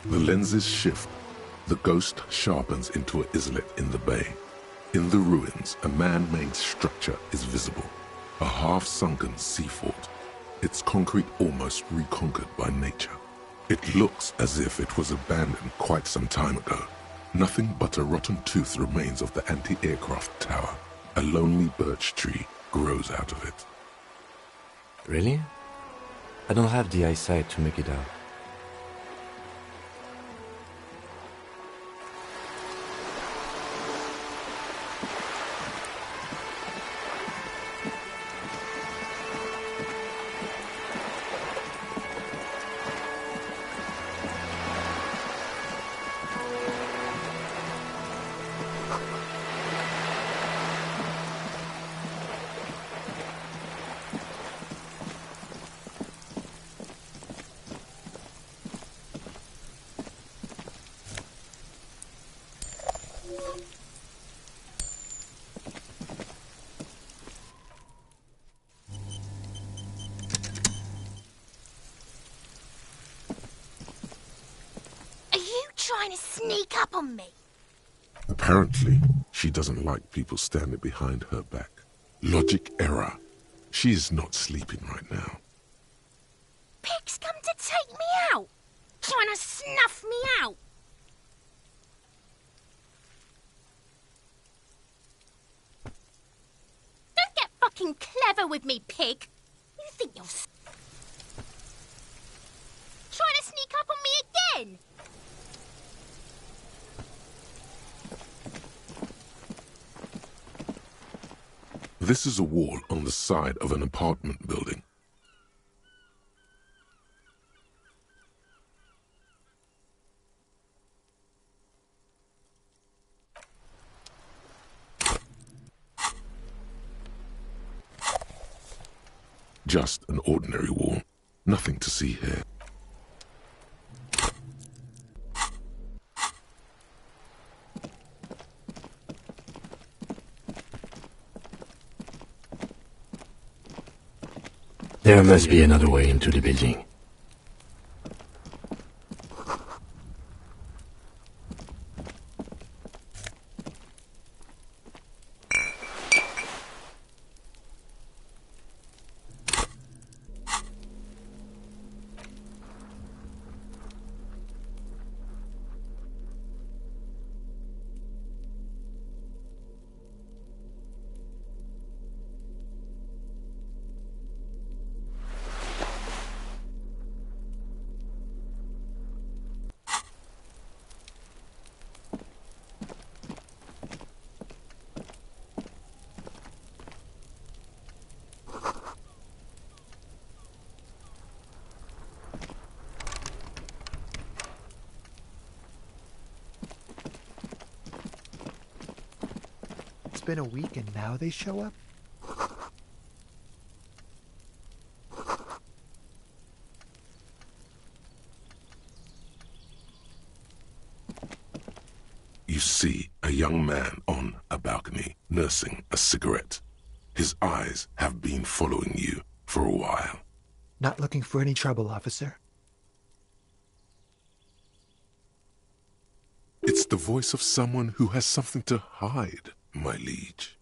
The lenses shift. The ghost sharpens into an islet in the bay. In the ruins, a man-made structure is visible. A half-sunken sea fort. Its concrete almost reconquered by nature. It looks as if it was abandoned quite some time ago. Nothing but a rotten tooth remains of the anti-aircraft tower. A lonely birch tree grows out of it. Really? I don't have the eyesight to make it out. Trying to sneak up on me? Apparently, she doesn't like people standing behind her back. Logic error. She is not sleeping right now. Pig's come to take me out! Trying to snuff me out! Don't get fucking clever with me, pig! You think you're trying to sneak up on me again? This is a wall on the side of an apartment building. Just an ordinary wall. Nothing to see here. There must be another way into the building. It's been a week and now they show up? You see a young man on a balcony nursing a cigarette. His eyes have been following you for a while. Not looking for any trouble, officer. It's the voice of someone who has something to hide, my liege.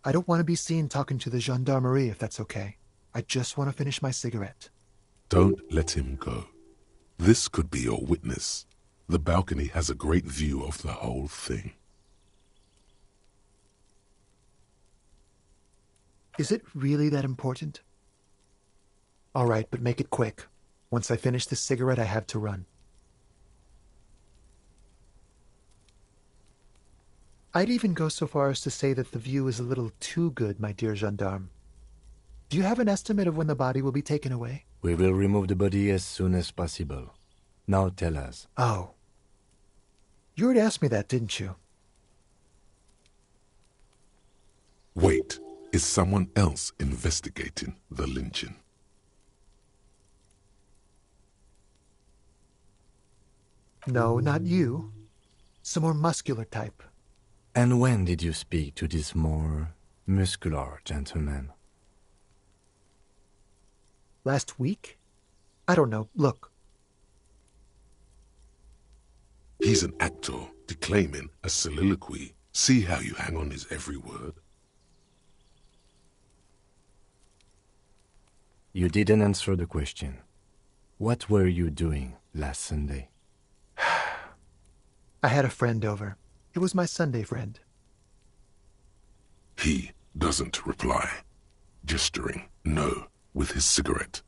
I don't want to be seen talking to the gendarmerie if that's okay. I just want to finish my cigarette. Don't let him go. This could be your witness. The balcony has a great view of the whole thing. Is it really that important? All right, but make it quick. Once I finish this cigarette, I have to run. I'd even go so far as to say that the view is a little too good, my dear gendarme. Do you have an estimate of when the body will be taken away? We will remove the body as soon as possible. Now tell us. Oh. You already asked me that, didn't you? Wait, is someone else investigating the lynching? No, not you. Some more muscular type. And when did you speak to this more muscular gentleman? Last week? I don't know. Look. He's an actor declaiming a soliloquy. See how you hang on his every word? You didn't answer the question. What were you doing last Sunday? I had a friend over. It was my Sunday friend. He doesn't reply, gesturing no with his cigarette.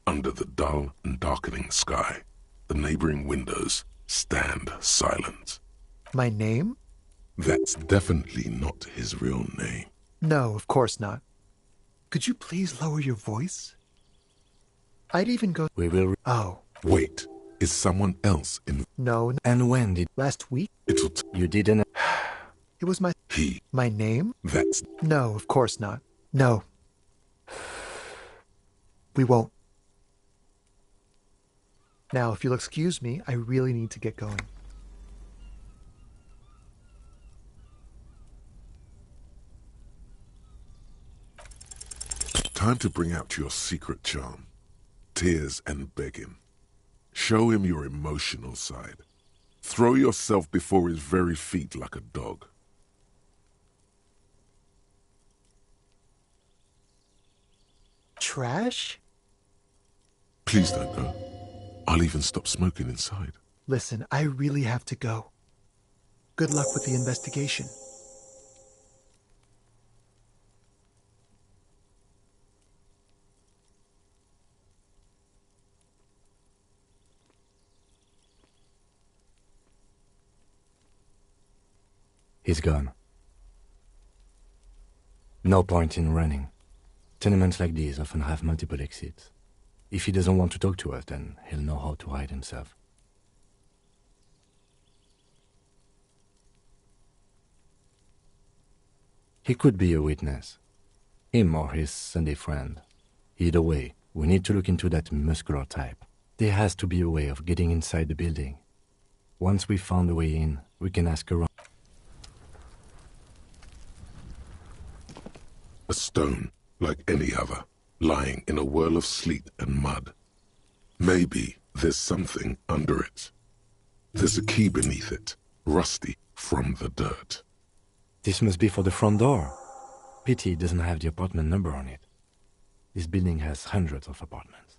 Under the dull and darkening sky, the neighboring windows stand silent. My name? That's definitely not his real name. No, of course not. Could you please lower your voice? I'd even go... We will... Oh. Wait, is someone else in... No. And when did... Last week? It'll... You didn't... It was my... He... My name? That's... No, of course not. No. We won't. Now, if you'll excuse me, I really need to get going. Time to bring out your secret charm. Tears and begging. Show him your emotional side. Throw yourself before his very feet like a dog. Trash? Please don't go. I'll even stop smoking inside. Listen, I really have to go. Good luck with the investigation. He's gone. No point in running. Tenements like these often have multiple exits. If he doesn't want to talk to us, then he'll know how to hide himself. He could be a witness. Him or his Sunday friend. Either way, we need to look into that muscular type. There has to be a way of getting inside the building. Once we've found a way in, we can ask around. A stone, like any other, lying in a whirl of sleet and mud. Maybe there's something under it. There's a key beneath it, rusty from the dirt. This must be for the front door. Pity it doesn't have the apartment number on it. This building has hundreds of apartments.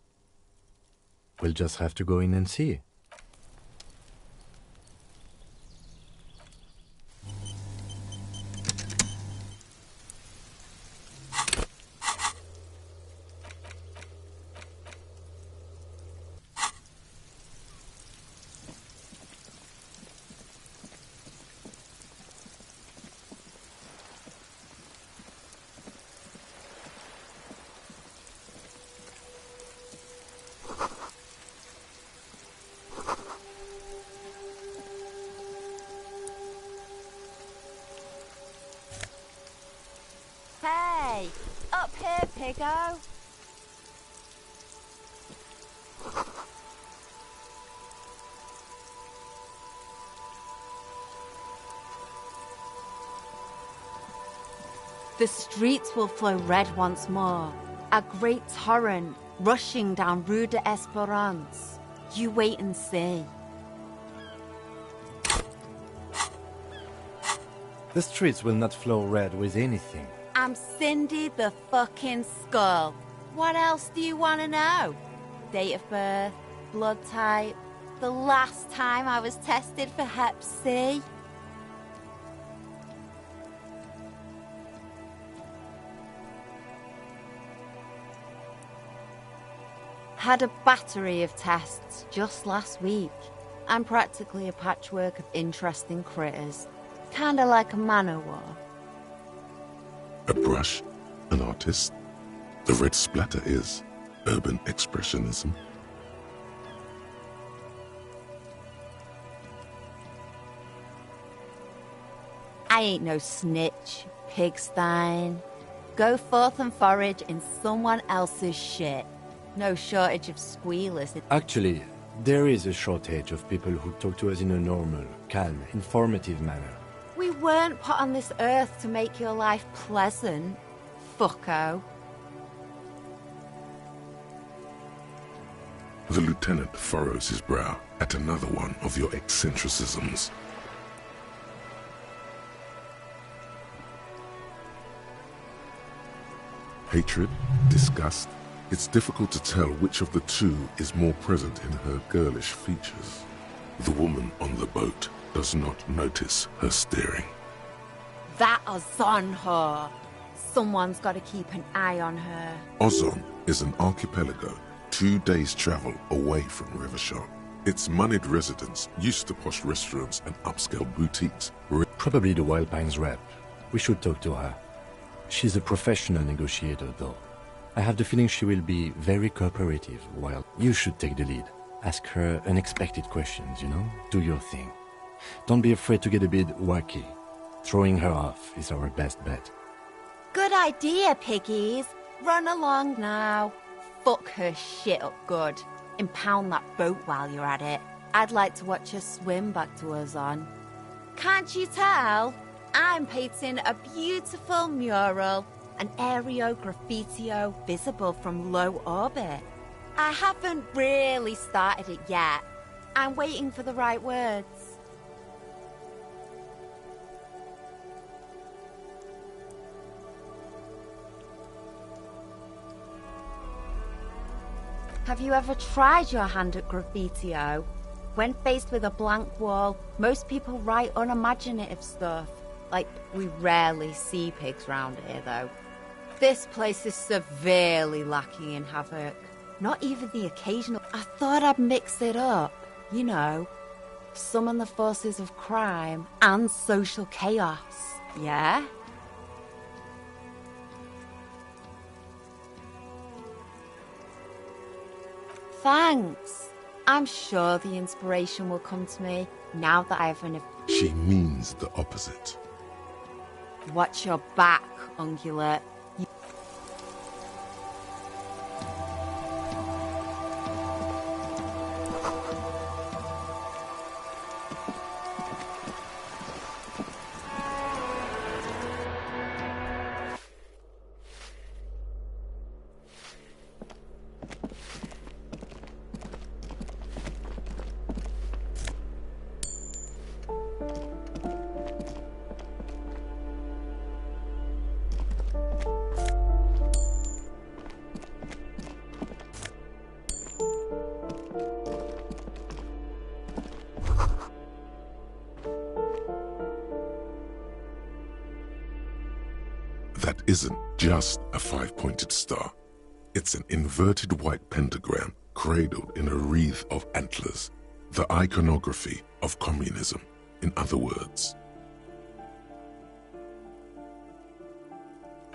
We'll just have to go in and see. Hey, up here, Piggo. The streets will flow red once more. A great torrent rushing down Rue de Esperance. You wait and see. The streets will not flow red with anything. I'm Cindy the fucking Skull. What else do you want to know? Date of birth, blood type, the last time I was tested for Hep C. Had a battery of tests just last week. I'm practically a patchwork of interesting critters. Kinda like a man-o'-war. A brush, an artist. The red splatter is urban expressionism. I ain't no snitch, pigstein. Go forth and forage in someone else's shit. No shortage of squealers. Actually, there is a shortage of people who talk to us in a normal, calm, informative manner. We weren't put on this earth to make your life pleasant, fucko. The lieutenant furrows his brow at another one of your eccentricisms. Hatred? Disgust? It's difficult to tell which of the two is more present in her girlish features. The woman on the boat does not notice her staring. That Ozon whore. Someone's got to keep an eye on her. Ozon is an archipelago 2 days' travel away from Rivershark. Its moneyed residents, used to posh restaurants and upscale boutiques, Probably the Wild Pines rep. We should talk to her. She's a professional negotiator, though. I have the feeling she will be very cooperative, while you should take the lead. Ask her unexpected questions, you know? Do your thing. Don't be afraid to get a bit wacky. Throwing her off is our best bet. Good idea, piggies. Run along now. Fuck her shit up good. Impound that boat while you're at it. I'd like to watch her swim back to Ozon. Can't you tell? I'm painting a beautiful mural, an aereo graffitio visible from low orbit. I haven't really started it yet. I'm waiting for the right words. Have you ever tried your hand at graffitio? When faced with a blank wall, most people write unimaginative stuff. Like, we rarely see pigs round here, though. This place is severely lacking in havoc. Not even the occasional... I thought I'd mix it up, you know. Summon the forces of crime and social chaos, yeah? Thanks. I'm sure the inspiration will come to me now that I have an... She means the opposite. Watch your back, ungulate. That isn't just a five-pointed star. It's an inverted white pentagram cradled in a wreath of antlers, the iconography of communism, in other words.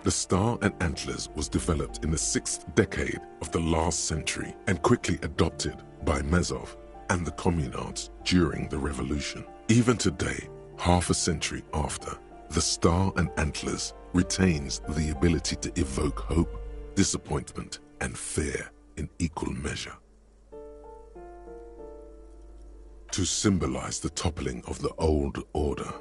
The star and antlers was developed in the 6th decade of the last century and quickly adopted by Mazov and the communards during the revolution. Even today, half a century after, the star and antlers retains the ability to evoke hope, disappointment, and fear in equal measure. To symbolize the toppling of the old order.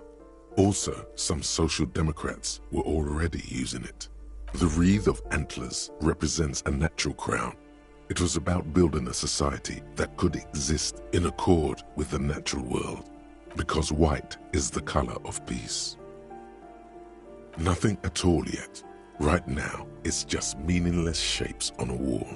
Also, some social democrats were already using it. The wreath of antlers represents a natural crown. It was about building a society that could exist in accord with the natural world, because white is the color of peace. Nothing at all yet. Right now, it's just meaningless shapes on a wall.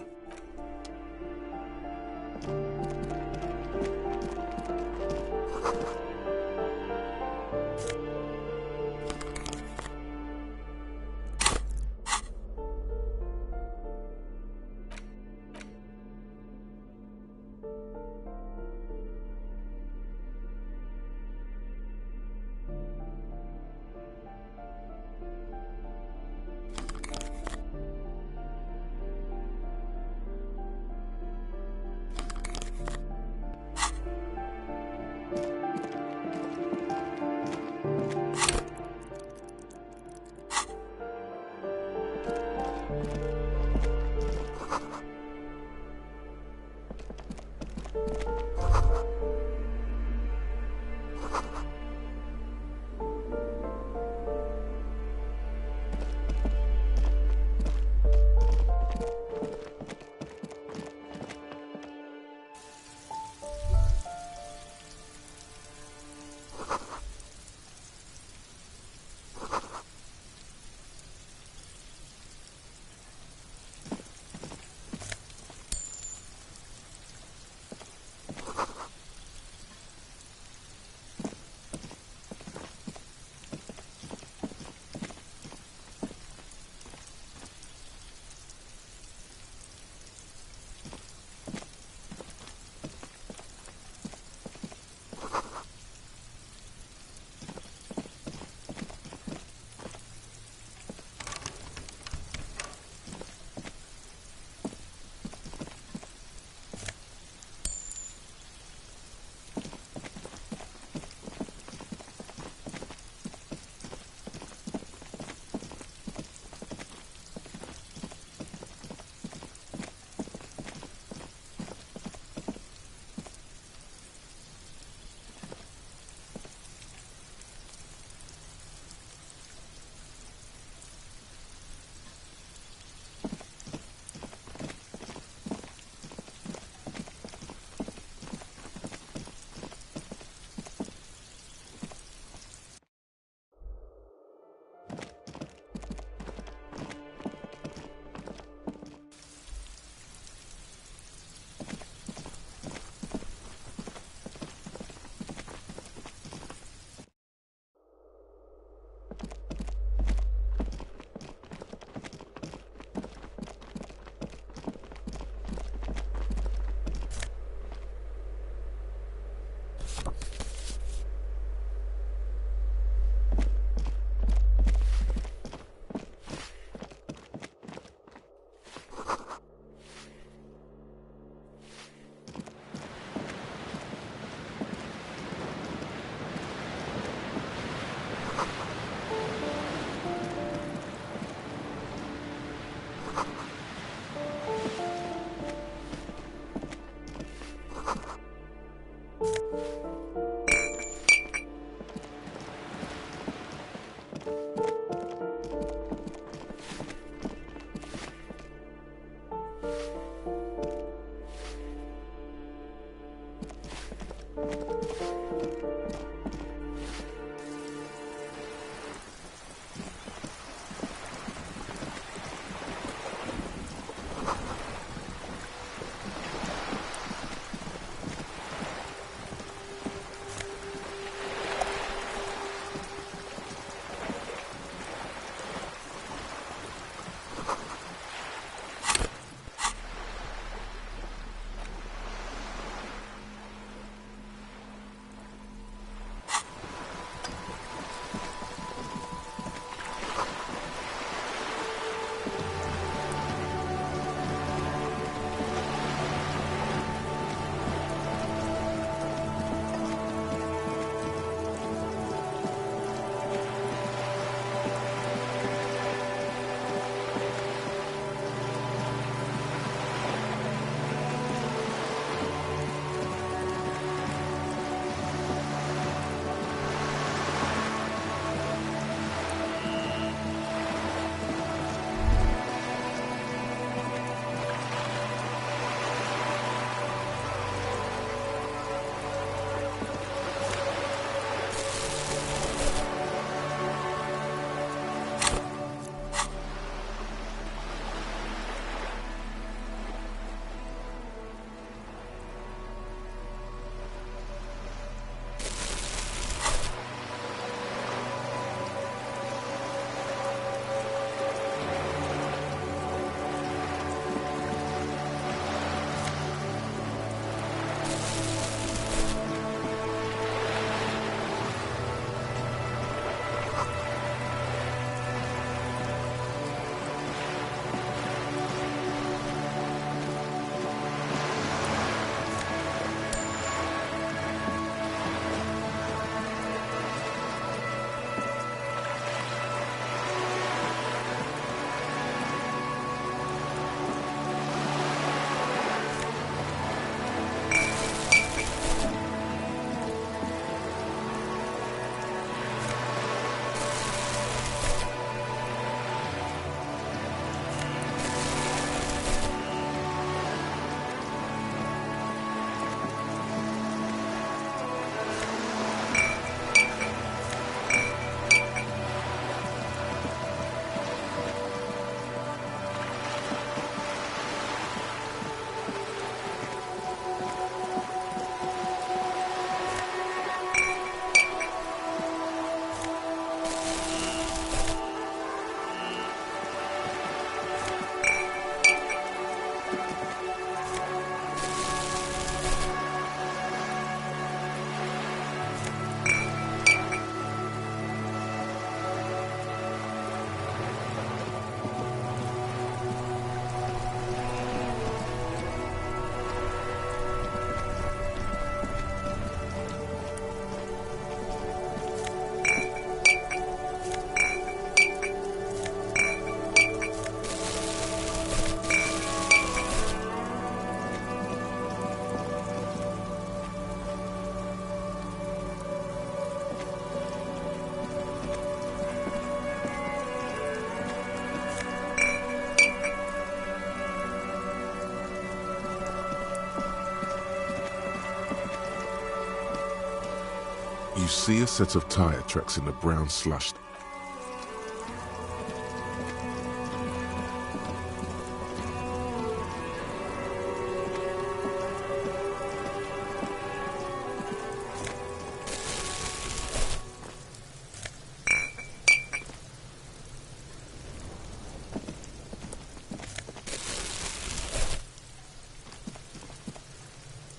see a set of tire tracks in the brown slush.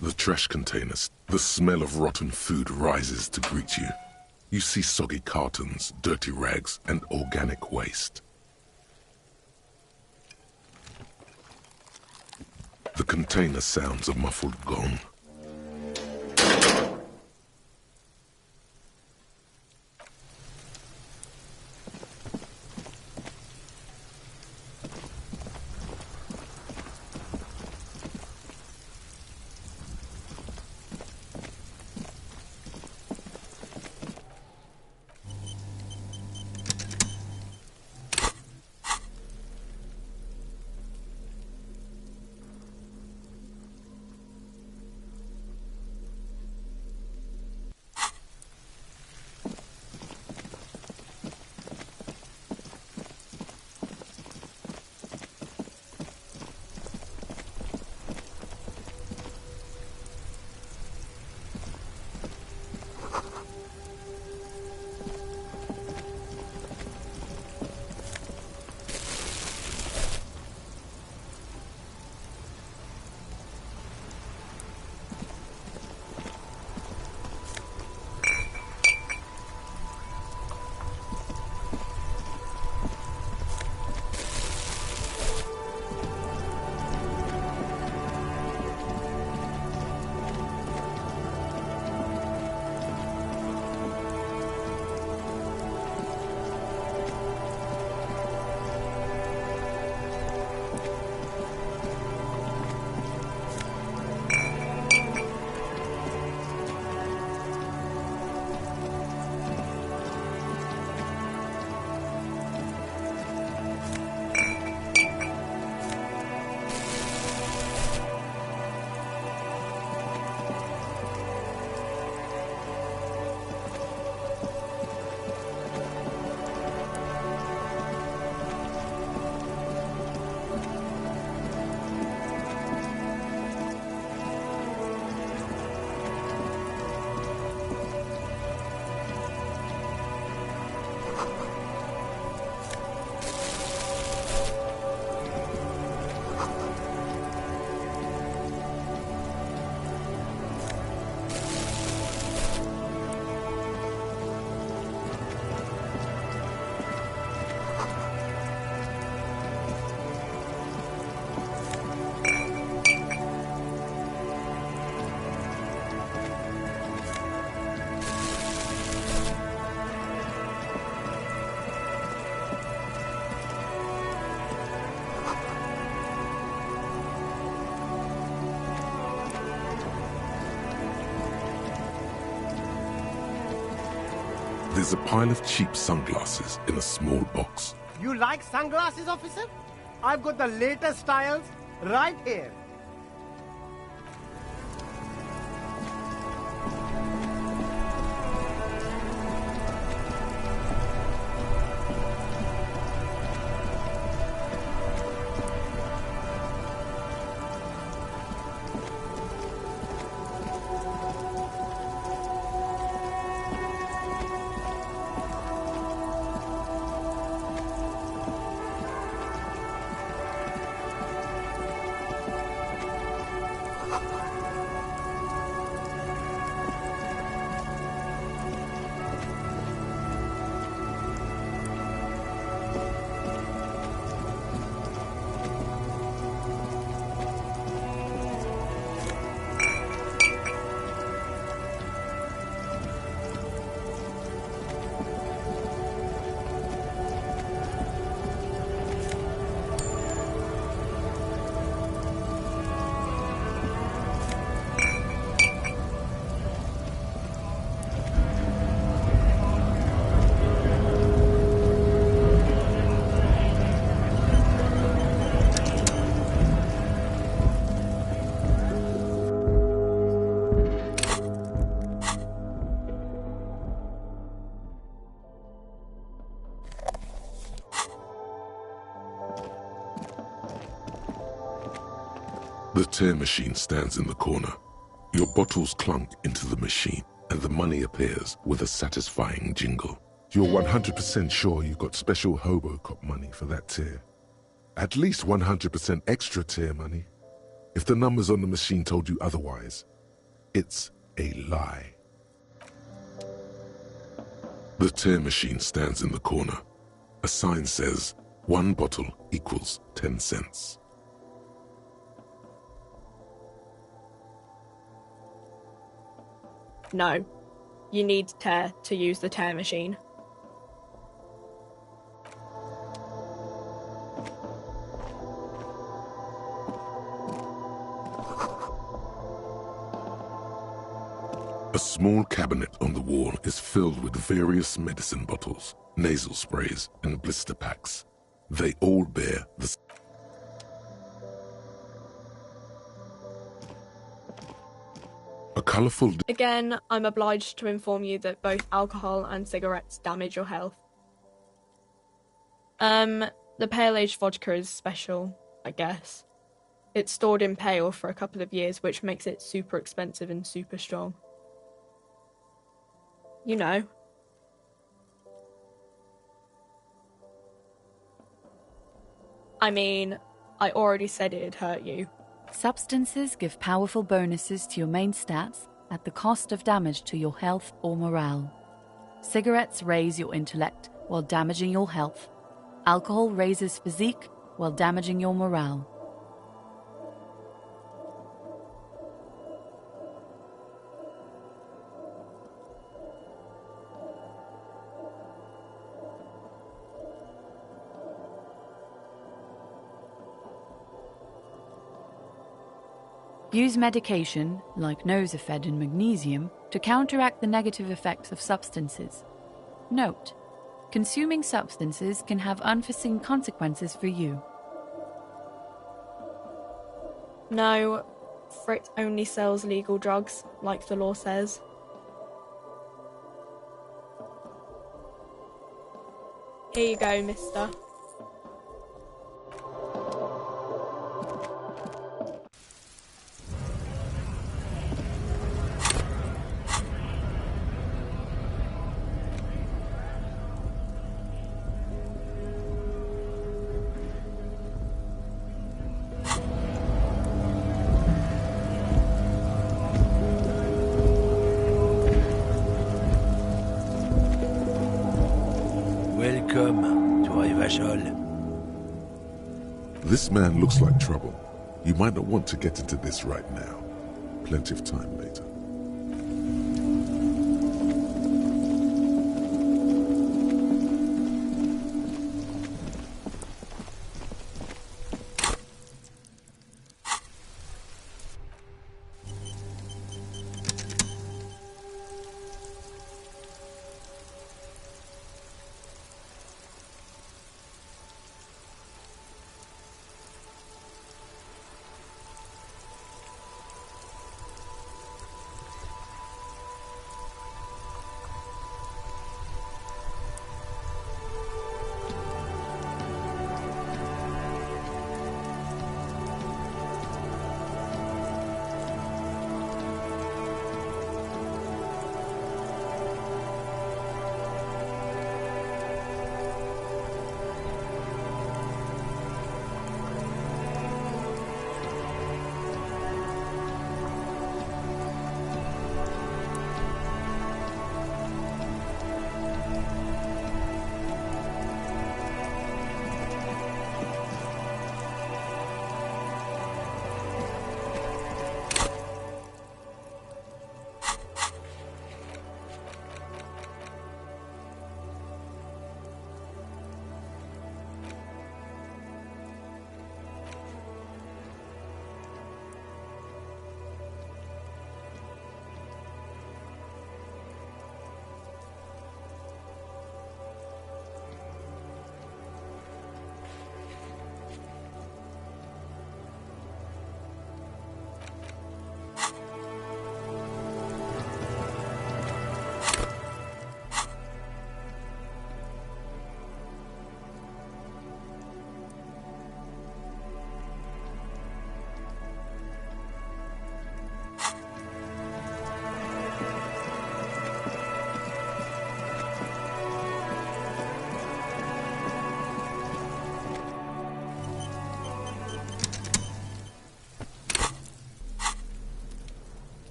The trash containers. The smell of rotten food rises to greet you. You see soggy cartons, dirty rags, and organic waste. The container sounds a muffled gong. There's a pile of cheap sunglasses in a small box. You like sunglasses, officer? I've got the latest styles right here. The tear machine stands in the corner. Your bottles clunk into the machine, and the money appears with a satisfying jingle. You're 100% sure you got special Hobocop money for that tear. At least 100% extra tear money. If the numbers on the machine told you otherwise, it's a lie. The tear machine stands in the corner. A sign says, 1 bottle equals 10 cents. No. You need tear to use the tear machine. A small cabinet on the wall is filled with various medicine bottles, nasal sprays, and blister packs. They all bear the a colorful. Again, I'm obliged to inform you that both alcohol and cigarettes damage your health. The pale aged vodka is special, I guess. It's stored in pale for a couple of years, which makes it super expensive and super strong. You know. I mean, I already said it'd hurt you. Substances give powerful bonuses to your main stats at the cost of damage to your health or morale. Cigarettes raise your intellect while damaging your health. Alcohol raises physique while damaging your morale. Use medication, like Nosafed and magnesium, to counteract the negative effects of substances. Note: consuming substances can have unforeseen consequences for you. No, Frit only sells legal drugs, like the law says. Here you go, mister. Welcome to Rivachol. This man looks like trouble. You might not want to get into this right now. Plenty of time later.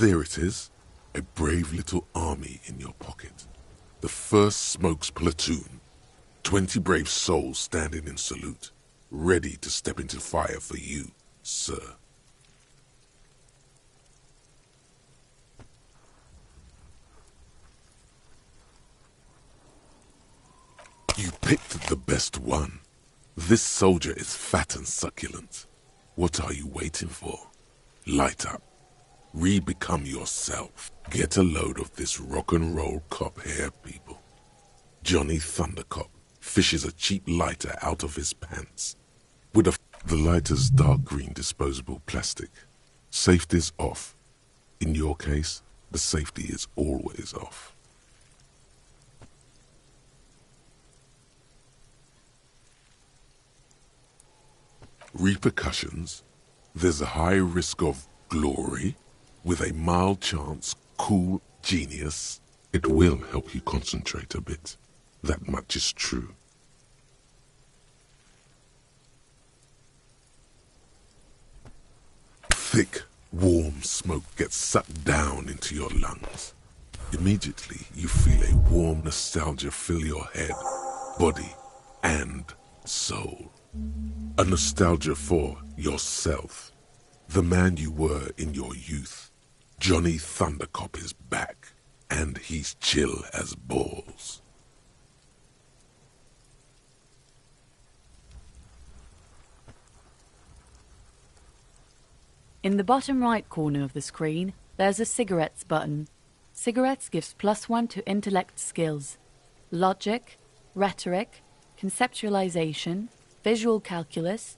There it is, a brave little army in your pocket. The first Smokes platoon. 20 brave souls standing in salute, ready to step into fire for you, sir. You picked the best one. This soldier is fat and succulent. What are you waiting for? Light up. Re-become yourself. Get a load of this rock and roll cop here, people. Johnny Thundercop fishes a cheap lighter out of his pants. The lighter's dark green disposable plastic. Safety's off. In your case, the safety is always off. Repercussions. There's a high risk of glory with a mild chance, cool genius. It will help you concentrate a bit. That much is true. Thick, warm smoke gets sucked down into your lungs. Immediately, you feel a warm nostalgia fill your head, body, and soul. A nostalgia for yourself, the man you were in your youth. Johnny Thundercop is back, and he's chill as balls. In the bottom right corner of the screen, there's a cigarettes button. Cigarettes gives +1 to intellect skills, logic, rhetoric, conceptualization, visual calculus,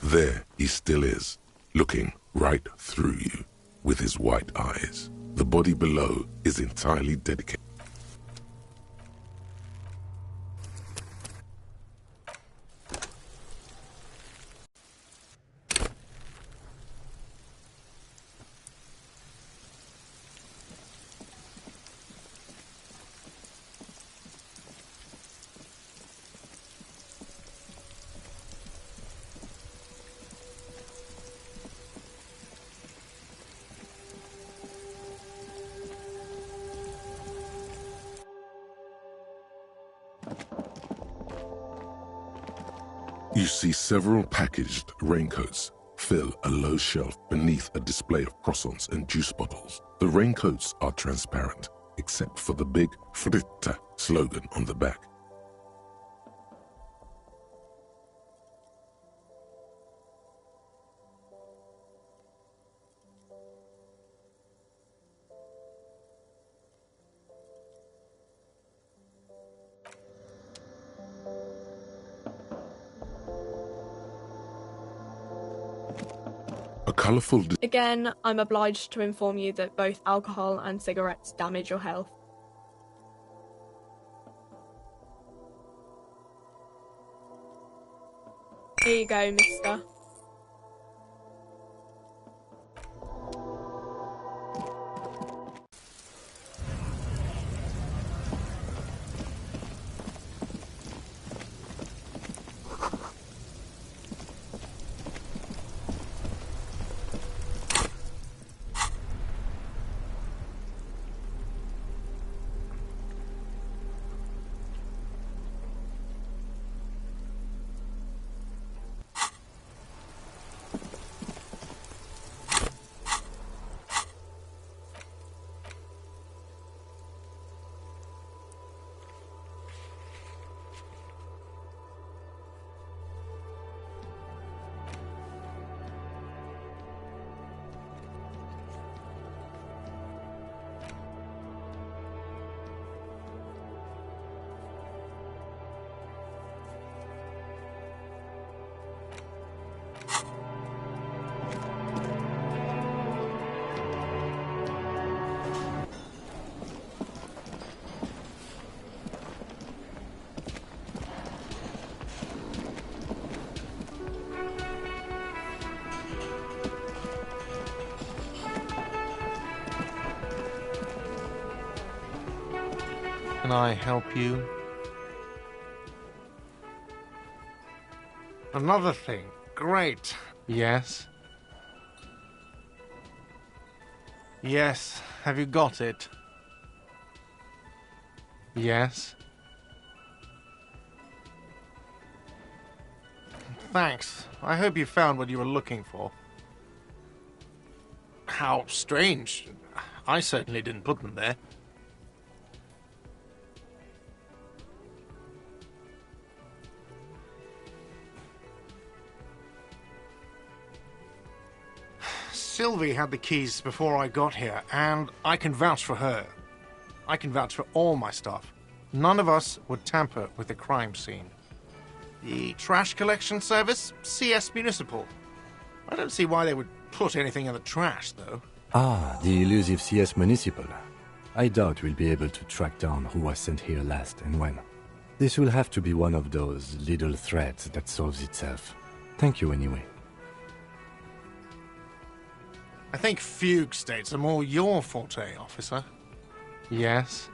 There he still is, looking right through you with his white eyes. The body below is entirely dedicated. You see several packaged raincoats fill a low shelf beneath a display of croissants and juice bottles. The raincoats are transparent, except for the big Fritta slogan on the back. A colorful Again, I'm obliged to inform you that both alcohol and cigarettes damage your health. Here you go, mister. Can I help you? Another thing. Great. Yes? Yes. Have you got it? Yes? Thanks. I hope you found what you were looking for. How strange. I certainly didn't put them there. Sylvie had the keys before I got here, and I can vouch for her. I can vouch for all my stuff. None of us would tamper with the crime scene. The trash collection service, CS Municipal. I don't see why they would put anything in the trash, though. Ah, the elusive CS Municipal. I doubt we'll be able to track down who was sent here last and when. This will have to be one of those little threads that solves itself. Thank you anyway. I think fugue states are more your forte, officer. Yes?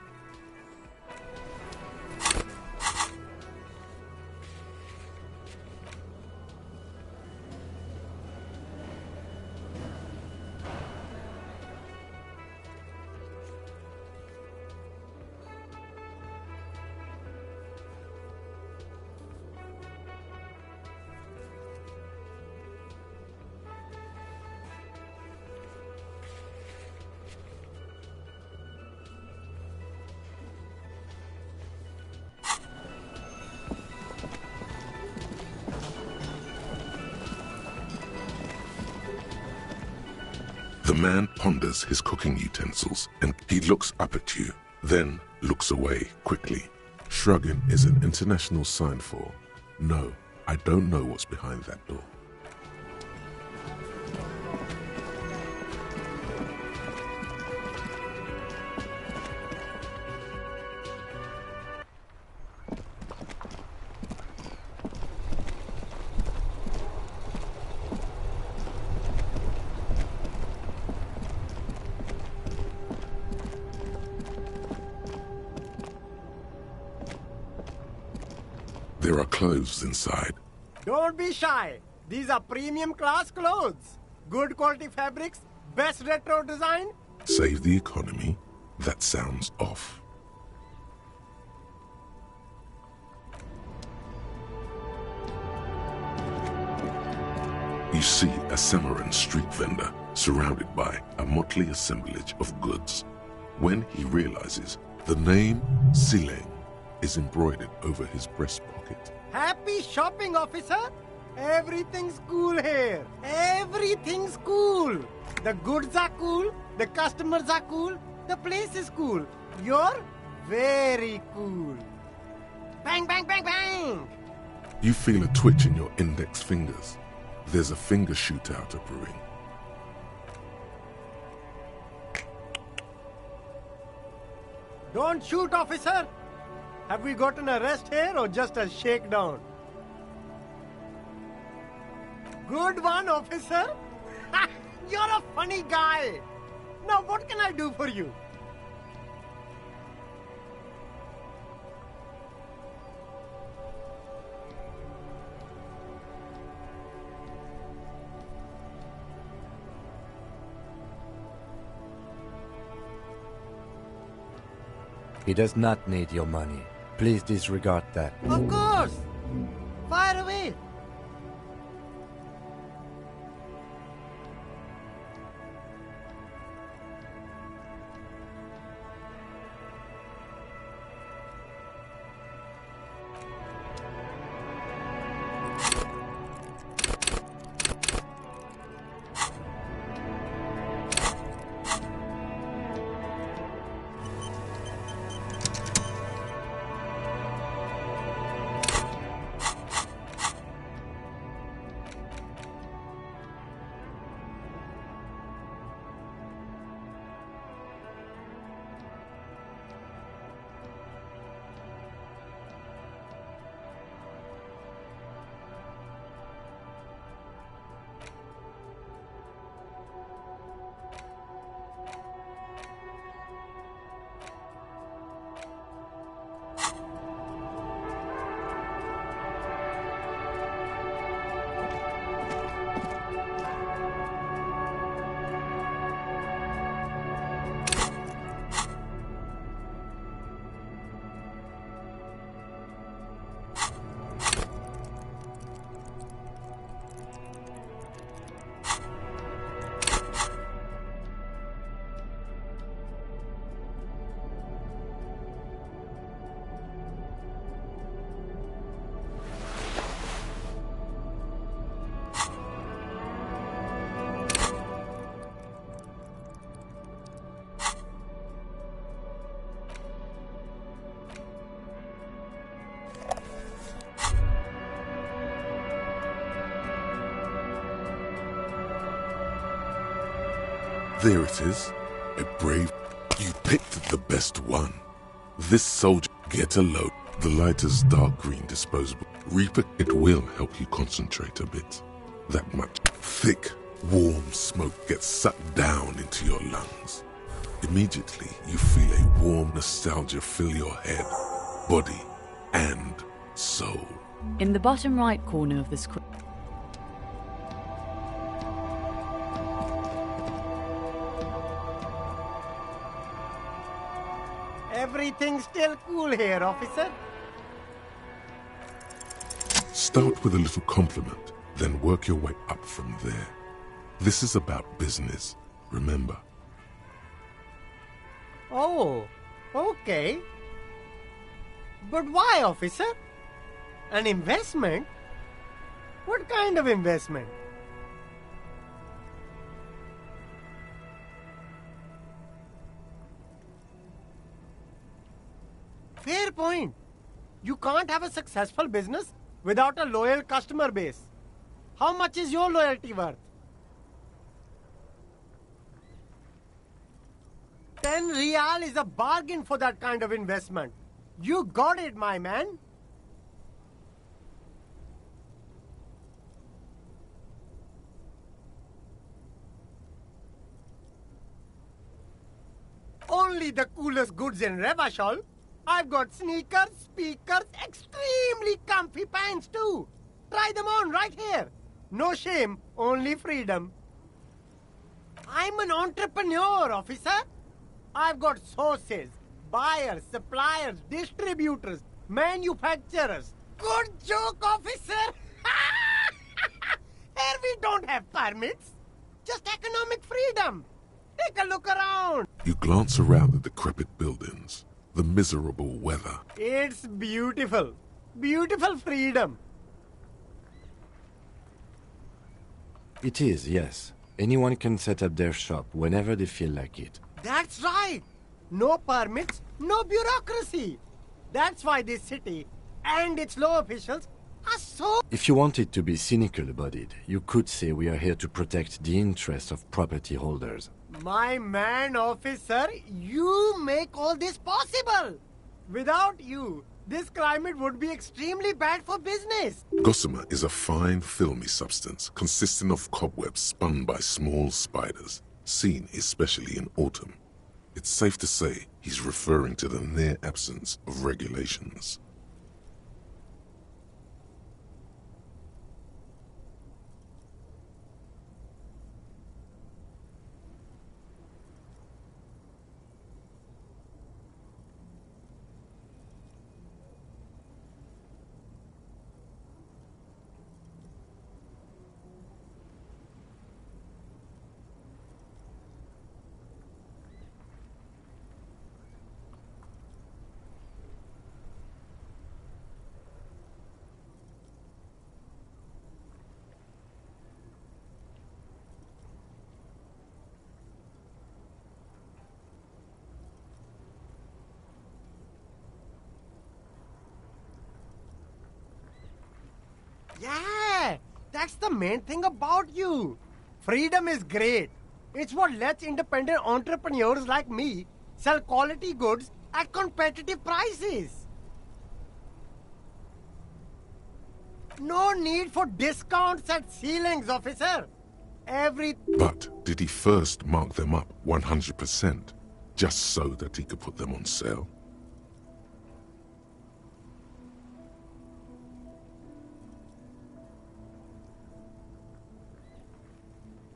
The man ponders his cooking utensils and he looks up at you, then looks away quickly. Shrugging is an international sign for, no, I don't know what's behind that door. There are clothes inside. Don't be shy. These are premium class clothes. Good quality fabrics, best retro design. Save the economy? That sounds off. You see a Samarran street vendor surrounded by a motley assemblage of goods. When he realizes the name Sileng is embroidered over his breast pocket. Happy shopping, officer. Everything's cool here. Everything's cool. The goods are cool. The customers are cool. The place is cool. You're very cool. Bang, bang, bang, bang. You feel a twitch in your index fingers. There's a finger shootout appearing. Don't shoot, officer. Have we got an arrest here or just a shakedown? Good one, officer. You're a funny guy. Now, what can I do for you? He does not need your money. Please disregard that. Of course. Fire away. There it is. A brave... You picked the best one. This soldier, get a load. The lighter's dark green disposable. Reaper, it will help you concentrate a bit. That much thick, warm smoke gets sucked down into your lungs. Immediately, you feel a warm nostalgia fill your head, body, and soul. In the bottom right corner of the screen, Everything's still cool here, officer. Start with a little compliment, then work your way up from there. This is about business, remember. Oh, okay. But why, officer? An investment? What kind of investment? Fair point. You can't have a successful business without a loyal customer base. How much is your loyalty worth? 10 real is a bargain for that kind of investment. You got it, my man. Only the coolest goods in Revachol. I've got sneakers, speakers, extremely comfy pants too. Try them on right here. No shame, only freedom. I'm an entrepreneur, officer. I've got sources, buyers, suppliers, distributors, manufacturers. Good joke, officer. Here we don't have permits, just economic freedom. Take a look around. You glance around the decrepit buildings, the miserable weather. It's beautiful. Beautiful freedom. It is, yes. Anyone can set up their shop whenever they feel like it. That's right. No permits, no bureaucracy. That's why this city and its law officials are so... If you wanted to be cynical about it, you could say we are here to protect the interests of property holders. My man, officer, you make all this possible. Without you, this climate would be extremely bad for business. Gossamer is a fine, filmy substance consisting of cobwebs spun by small spiders, seen especially in autumn. It's safe to say he's referring to the near absence of regulations. Yeah, that's the main thing about you. Freedom is great. It's what lets independent entrepreneurs like me sell quality goods at competitive prices. No need for discounts at ceilings, officer. But did he first mark them up 100%, just so that he could put them on sale?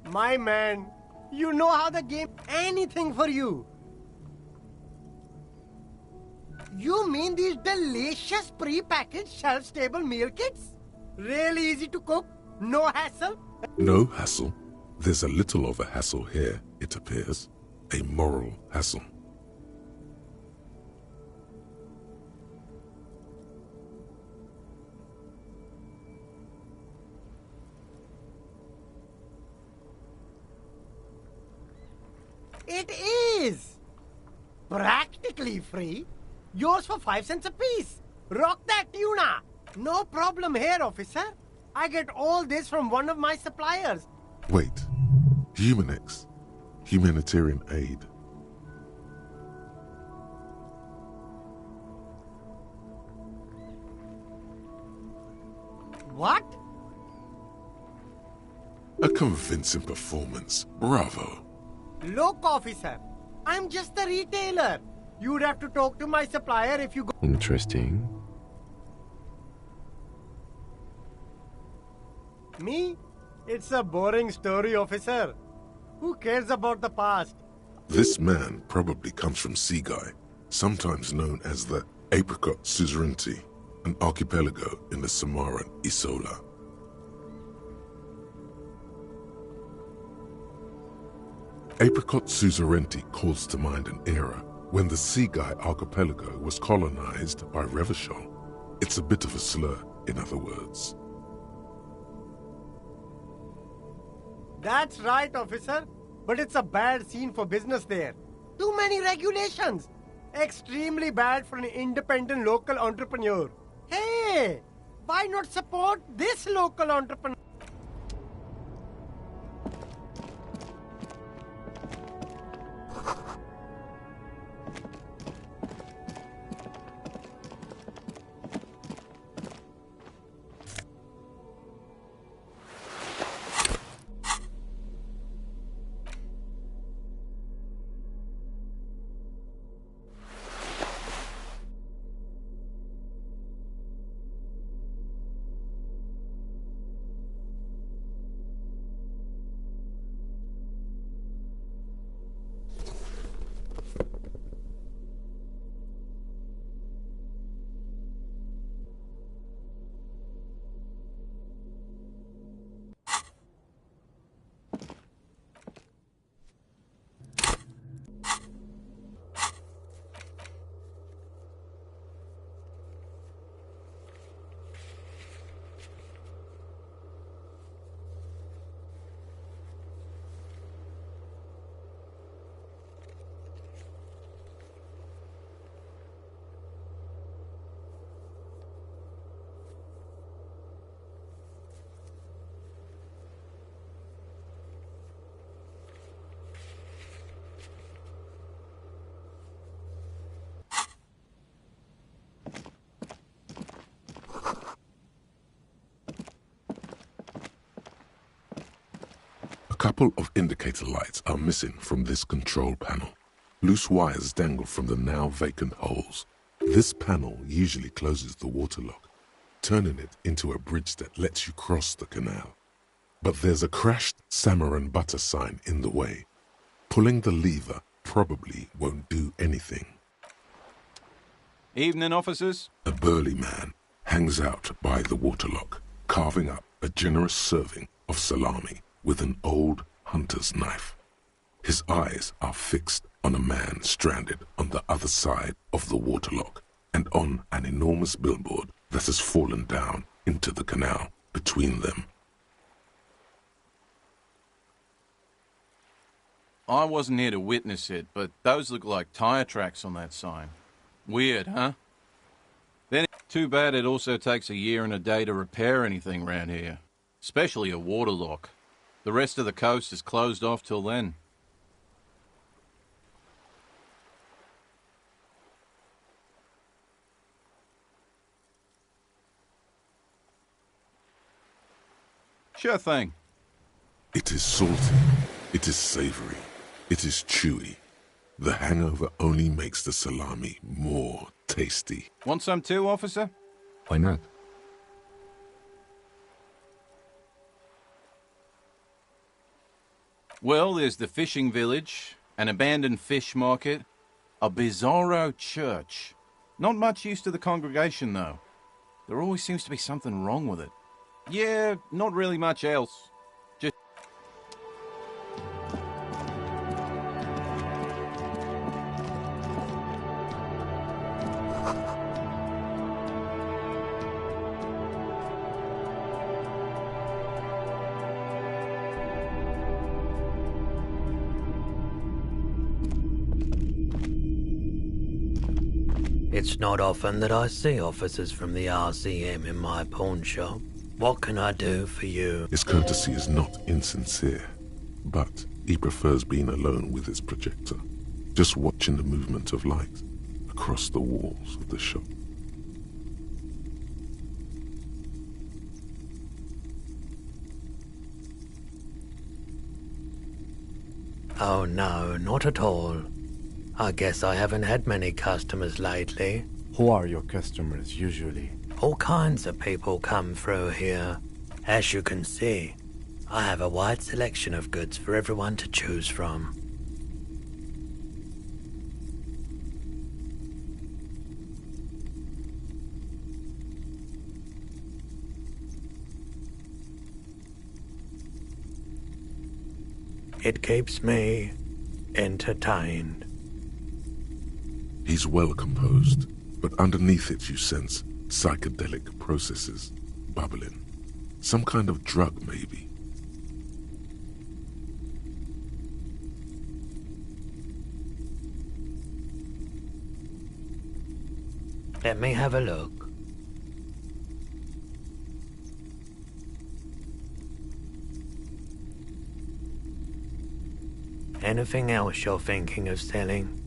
My man, you know how the game... Anything for you. You mean these delicious pre-packaged shelf-stable meal kits? Really easy to cook? No hassle? No hassle. There's a little of a hassle here, it appears. A moral hassle. It is! Practically free. Yours for 5 cents a piece. Rock that tuna. No problem here, officer. I get all this from one of my suppliers. Wait. Humanex. Humanitarian aid. What? A convincing performance. Bravo. Look, officer, I'm just a retailer. You'd have to talk to my supplier if you go. Interesting. Me? It's a boring story, officer. Who cares about the past? This man probably comes from Seaguy, sometimes known as the Apricot Suzerainty, an archipelago in the Samaran Isola. Apricot Suzerainty calls to mind an era when the Seaguy archipelago was colonized by Revachol. It's a bit of a slur, in other words. That's right, officer. But it's a bad scene for business there. Too many regulations. Extremely bad for an independent local entrepreneur. Hey, why not support this local entrepreneur? A couple of indicator lights are missing from this control panel. Loose wires dangle from the now vacant holes. This panel usually closes the waterlock, turning it into a bridge that lets you cross the canal. But there's a crashed Samaran butter sign in the way. Pulling the lever probably won't do anything. Evening, officers. A burly man hangs out by the waterlock, carving up a generous serving of salami with an old hunter's knife. His eyes are fixed on a man stranded on the other side of the waterlock and on an enormous billboard that has fallen down into the canal between them. I wasn't here to witness it, but those look like tire tracks on that sign. Weird, huh? Then too bad it also takes a year and a day to repair anything round here, especially a waterlock. The rest of the coast is closed off till then. Sure thing. It is salty, it is savory, it is chewy. The hangover only makes the salami more tasty. Want some too, officer? Why not? Well, there's the fishing village, an abandoned fish market, a bizarro church. Not much use to the congregation, though. There always seems to be something wrong with it. Yeah, not really much else. Just... It's not often that I see officers from the RCM in my pawn shop. What can I do for you? His courtesy is not insincere, but He prefers being alone with his projector, just watching the movement of light across the walls of the shop. Oh no, not at all. I guess I haven't had many customers lately. Who are your customers usually? All kinds of people come through here. As you can see, I have a wide selection of goods for everyone to choose from. It keeps me entertained. He's well composed, but underneath it you sense psychedelic processes bubbling. Some kind of drug, maybe. Let me have a look. Anything else you're thinking of selling?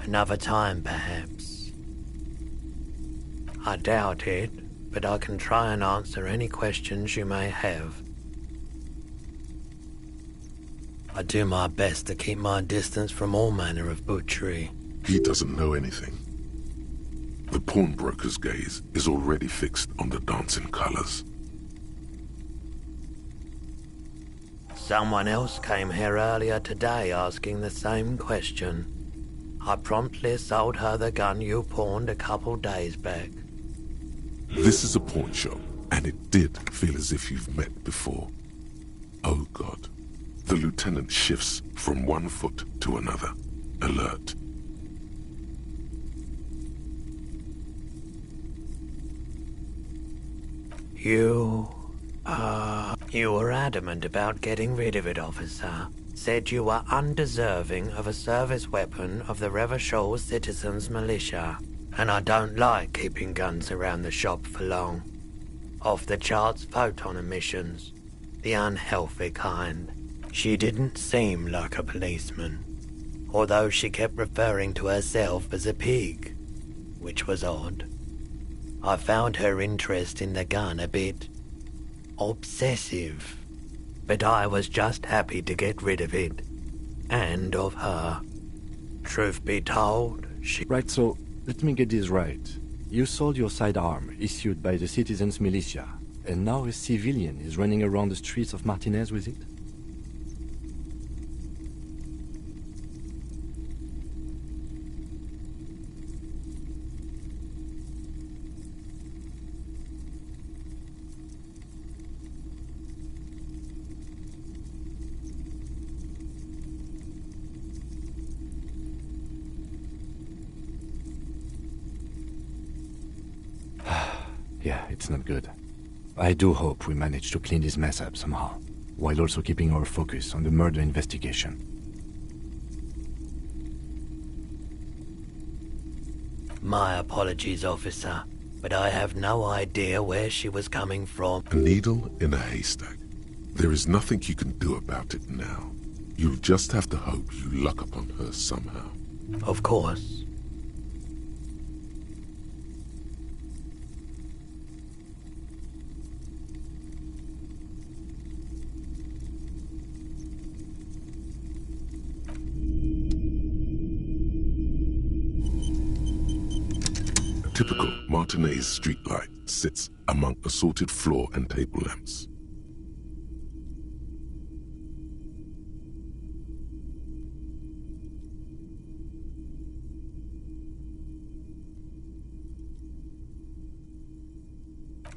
Another time, perhaps. I doubt it, but I can try and answer any questions you may have. I do my best to keep my distance from all manner of butchery. He doesn't know anything. The pawnbroker's gaze is already fixed on the dancing colors. Someone else came here earlier today asking the same question. I promptly sold her the gun you pawned a couple days back. This is a pawn shop, and it did feel as if you've met before. Oh God. The lieutenant shifts from one foot to another, alert. You were adamant about getting rid of it, officer. Said you were undeserving of a service weapon of the Revachol Citizens Militia. And I don't like keeping guns around the shop for long. Off-the-charts photon emissions. The unhealthy kind. She didn't seem like a policeman. Although she kept referring to herself as a pig. Which was odd. I found her interest in the gun a bit obsessive, but I was just happy to get rid of it, and of her. Truth be told, she... Right, so let me get this right. You sold your sidearm, issued by the Citizens Militia, and now a civilian is running around the streets of Martinez with it? Yeah, it's not good. I do hope we manage to clean this mess up somehow, while also keeping our focus on the murder investigation. My apologies, officer, but I have no idea where she was coming from. A needle in a haystack. There is nothing you can do about it now. You'll just have to hope you luck upon her somehow. Of course. Typical Martinez streetlight sits among assorted floor and table lamps.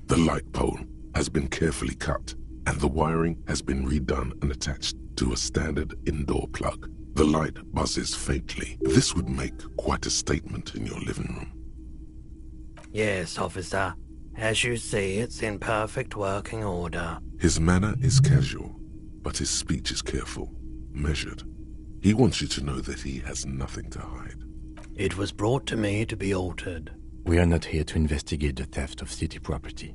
The light pole has been carefully cut, and the wiring has been redone and attached to a standard indoor plug. The light buzzes faintly. This would make quite a statement in your living room. Yes, officer. As you see, it's in perfect working order. His manner is casual, but his speech is careful, measured. He wants you to know that he has nothing to hide. It was brought to me to be altered. We are not here to investigate the theft of city property.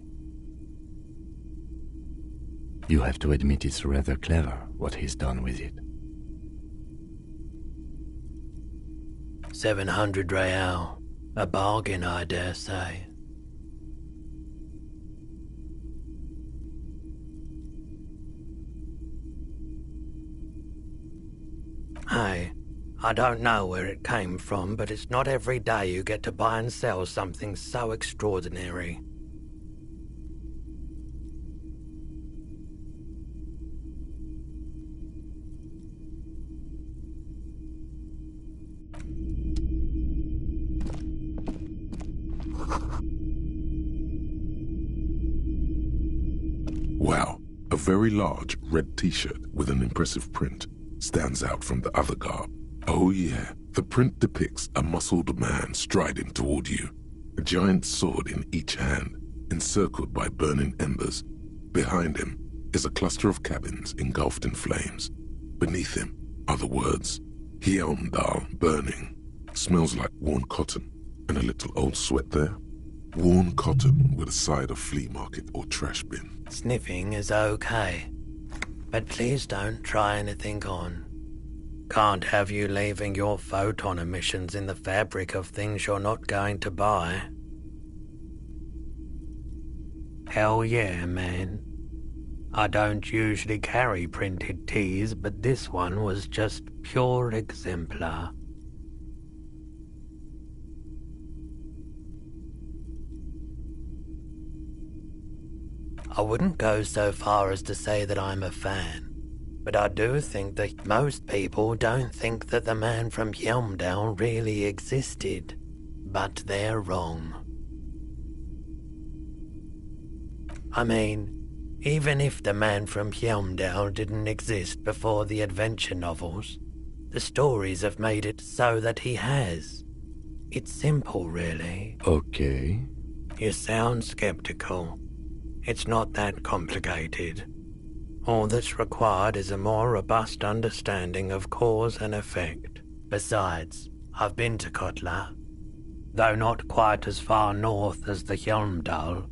You have to admit it's rather clever what he's done with it. 700 real. A bargain, I dare say. Hey, I don't know where it came from, but it's not every day you get to buy and sell something so extraordinary. Wow, a very large red t-shirt with an impressive print stands out from the other garb. Oh yeah, the print depicts a muscled man striding toward you, a giant sword in each hand, encircled by burning embers. Behind him is a cluster of cabins engulfed in flames. Beneath him are the words, Hjelmdal burning. Smells like worn cotton and a little old sweat there. Worn cotton with a side of flea market or trash bin. Sniffing is okay, but please don't try anything on. Can't have you leaving your photon emissions in the fabric of things you're not going to buy. Hell yeah, man. I don't usually carry printed teas, but this one was just pure exemplar. I wouldn't go so far as to say that I'm a fan, but I do think that most people don't think that the man from Hjelmdal really existed, but they're wrong. I mean, even if the man from Hjelmdal didn't exist before the adventure novels, the stories have made it so that he has. It's simple, really. Okay. You sound skeptical. It's not that complicated. All that's required is a more robust understanding of cause and effect. Besides, I've been to Kotla, though not quite as far north as the Hjelmdal,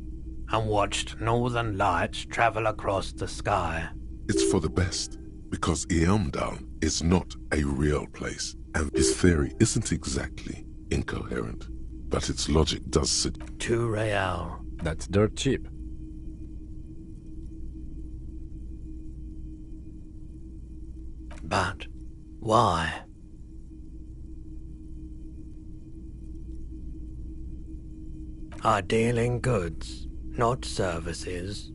and watched northern lights travel across the sky. It's for the best, because Hjelmdal is not a real place, and his theory isn't exactly incoherent, but its logic does sit. 2 real. That's dirt cheap. But why? I deal in goods, not services.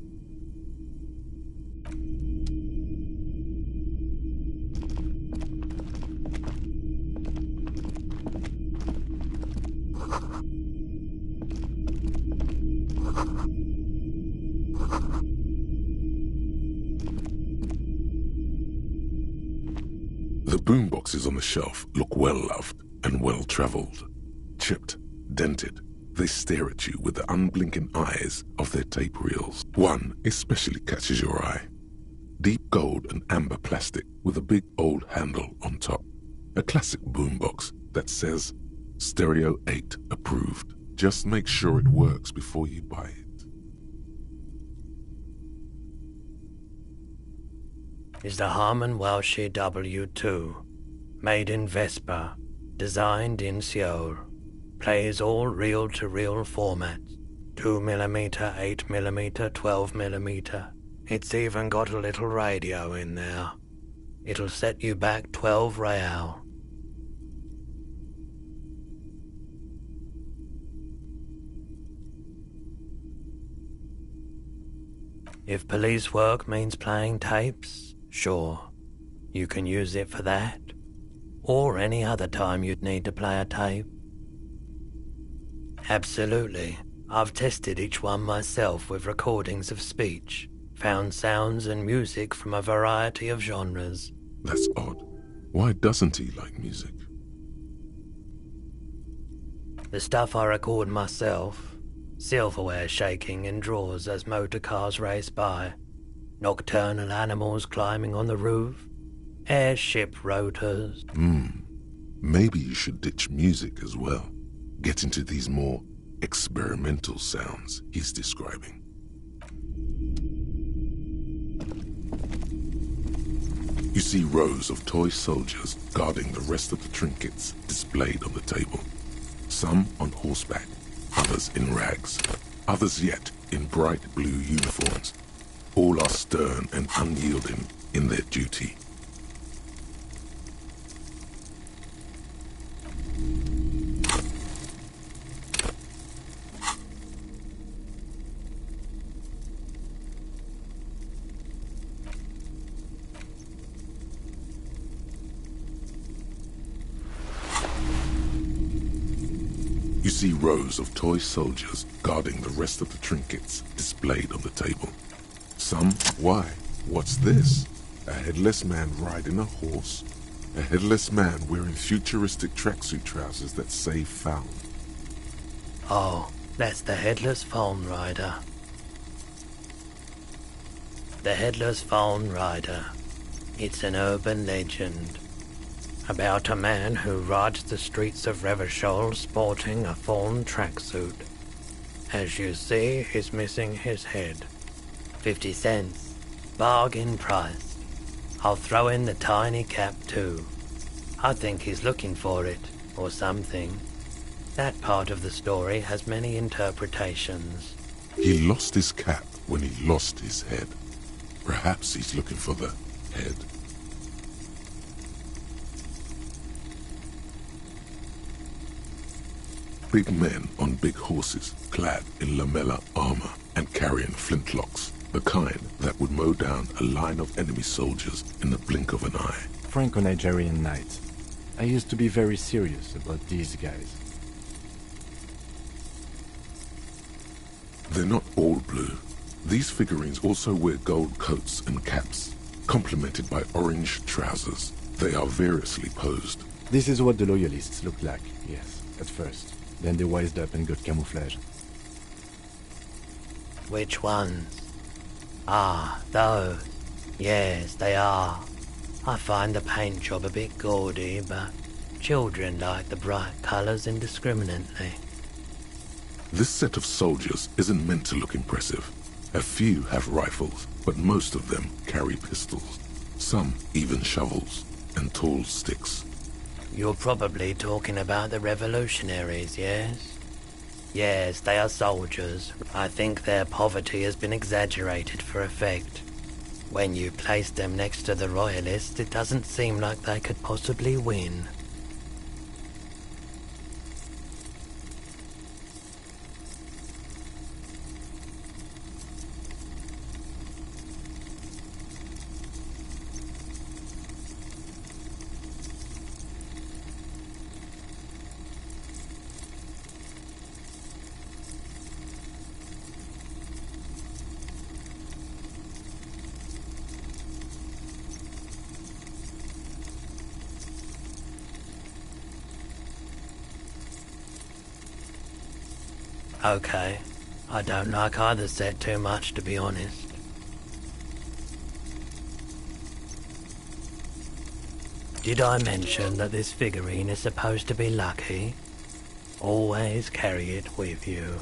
The boomboxes on the shelf look well-loved and well-traveled. Chipped, dented, they stare at you with the unblinking eyes of their tape reels. One especially catches your eye. Deep gold and amber plastic with a big old handle on top. A classic boombox that says, Stereo 8 approved. Just make sure it works before you buy it. Is the Harman Welsh W2, made in Vespa, designed in Seoul, plays all reel-to-reel formats, 2mm, 8mm, 12mm. It's even got a little radio in there. It'll set you back 12 real. If police work means playing tapes, sure, you can use it for that, or any other time you'd need to play a tape. Absolutely, I've tested each one myself with recordings of speech, found sounds and music from a variety of genres. That's odd. Why doesn't he like music? The stuff I record myself, silverware shaking in drawers as motor cars race by, nocturnal animals climbing on the roof, airship rotors. Maybe you should ditch music as well. Get into these more experimental sounds he's describing. You see rows of toy soldiers guarding the rest of the trinkets displayed on the table. Some on horseback, others in rags, others yet in bright blue uniforms. All are stern and unyielding in their duty. You see rows of toy soldiers guarding the rest of the trinkets displayed on the table. Some, why? What's this? A headless man riding a horse? A headless man wearing futuristic tracksuit trousers that say found. Oh, that's the Headless Phone Rider. The Headless Phone Rider. It's an urban legend about a man who rides the streets of Revachol sporting a fawn tracksuit. As you see, he's missing his head. 50 cents. Bargain price. I'll throw in the tiny cap too. I think he's looking for it, or something. That part of the story has many interpretations. He lost his cap when he lost his head. Perhaps he's looking for the head. Big men on big horses, clad in lamella armor and carrying flintlocks, the kind that would mow down a line of enemy soldiers in the blink of an eye. Franco-Nigerian knights. I used to be very serious about these guys. They're not all blue. These figurines also wear gold coats and caps, complemented by orange trousers. They are variously posed. This is what the loyalists looked like, yes, at first. Then they wised up and got camouflage. Which ones? Ah, those. Yes, they are. I find the paint job a bit gaudy, but children like the bright colours indiscriminately. This set of soldiers isn't meant to look impressive. A few have rifles, but most of them carry pistols. Some even shovels and tall sticks. You're probably talking about the revolutionaries, yes? Yes, they are soldiers. I think their poverty has been exaggerated for effect. When you place them next to the royalists, it doesn't seem like they could possibly win. Okay, I don't like either set too much, to be honest. Did I mention that this figurine is supposed to be lucky? Always carry it with you.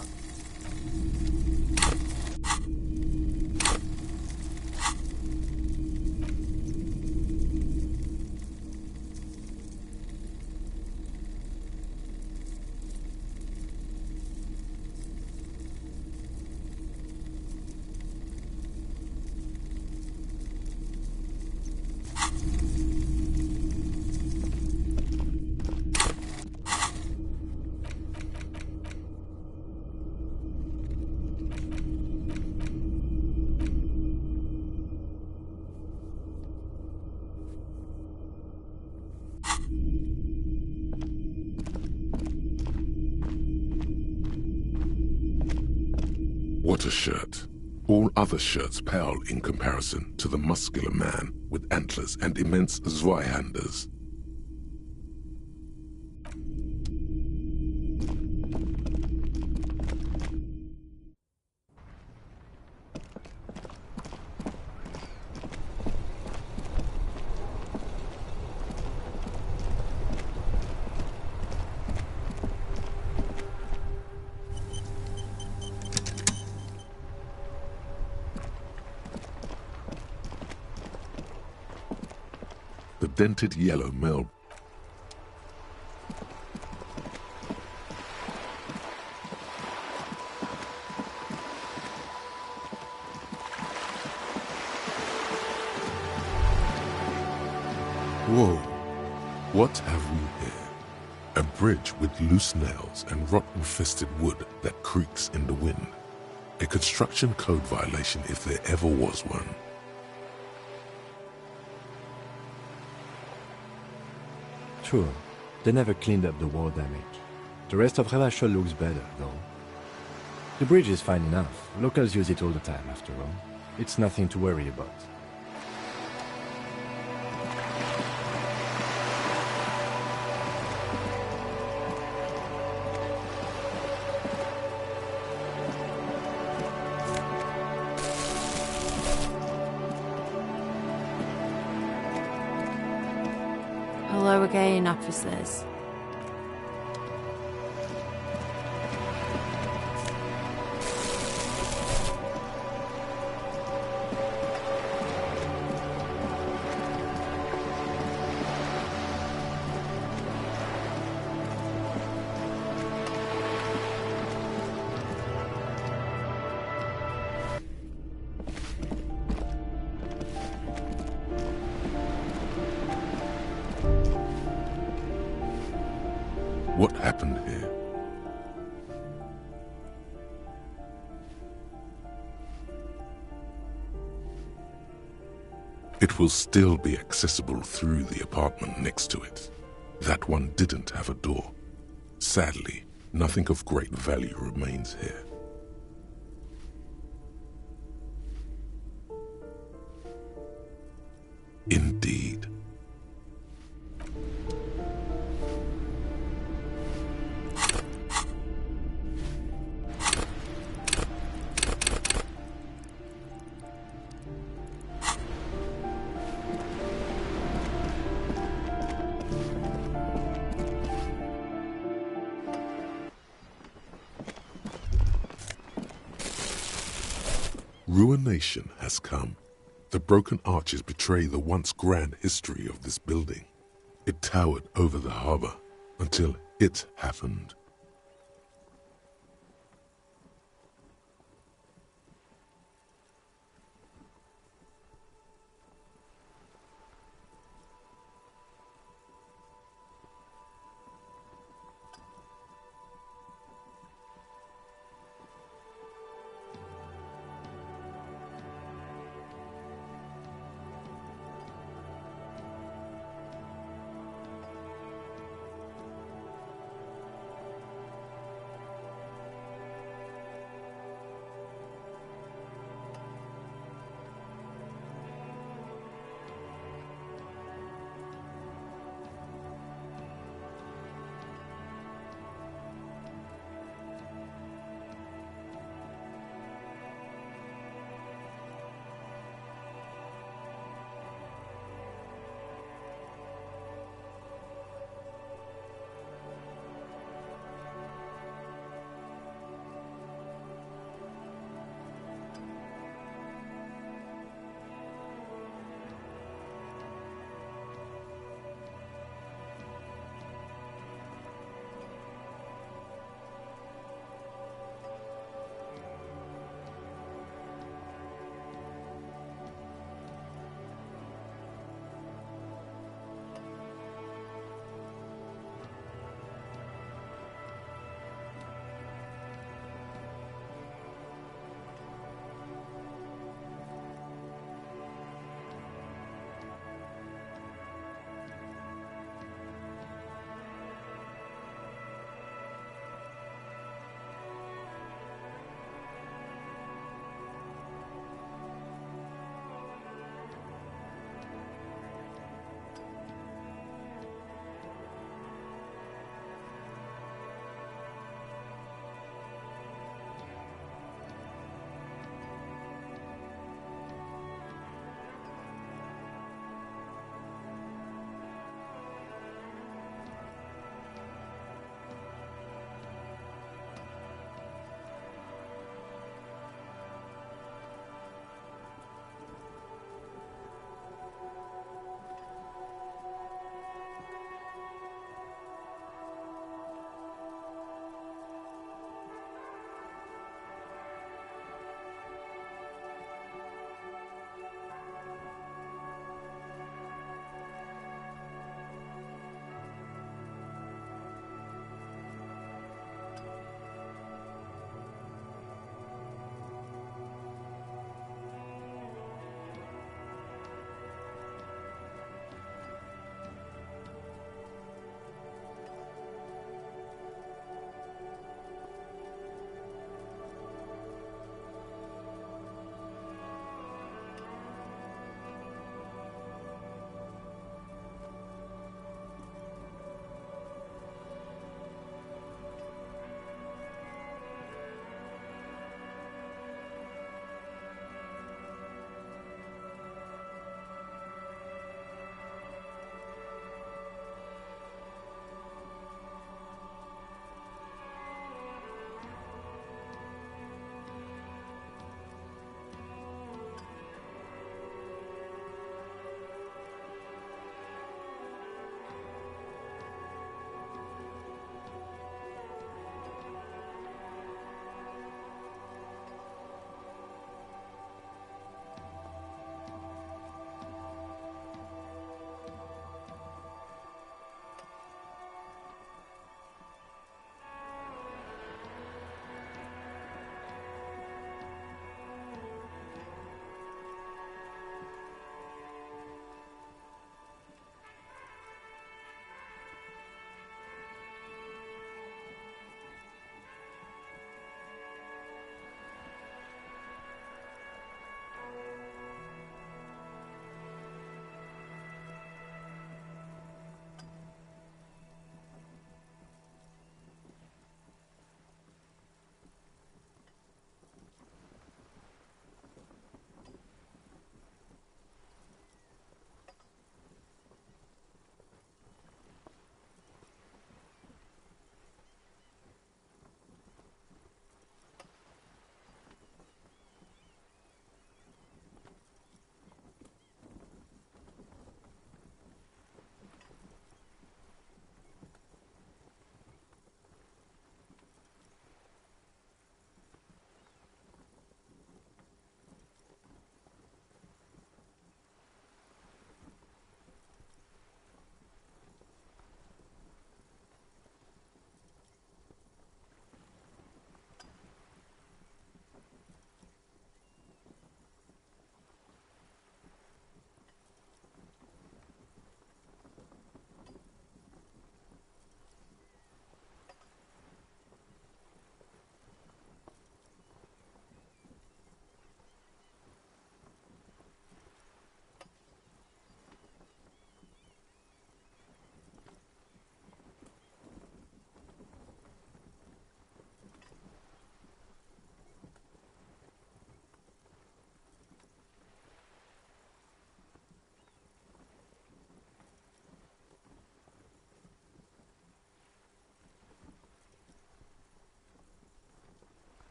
What a shirt. All other shirts pale in comparison to the muscular man with antlers and immense Zweihanders. dented yellow mail. Whoa, what have we here? A bridge with loose nails and rot-infested wood that creaks in the wind. A construction code violation if there ever was one. Sure, they never cleaned up the war damage. The rest of Revachol looks better, though. The bridge is fine enough. Locals use it all the time, after all. It's nothing to worry about. Hello again, officers. What happened here? It will still be accessible through the apartment next to it. That one didn't have a door. Sadly, nothing of great value remains here. Indeed. Ruination has come. The broken arches betray the once grand history of this building. It towered over the harbor until it happened.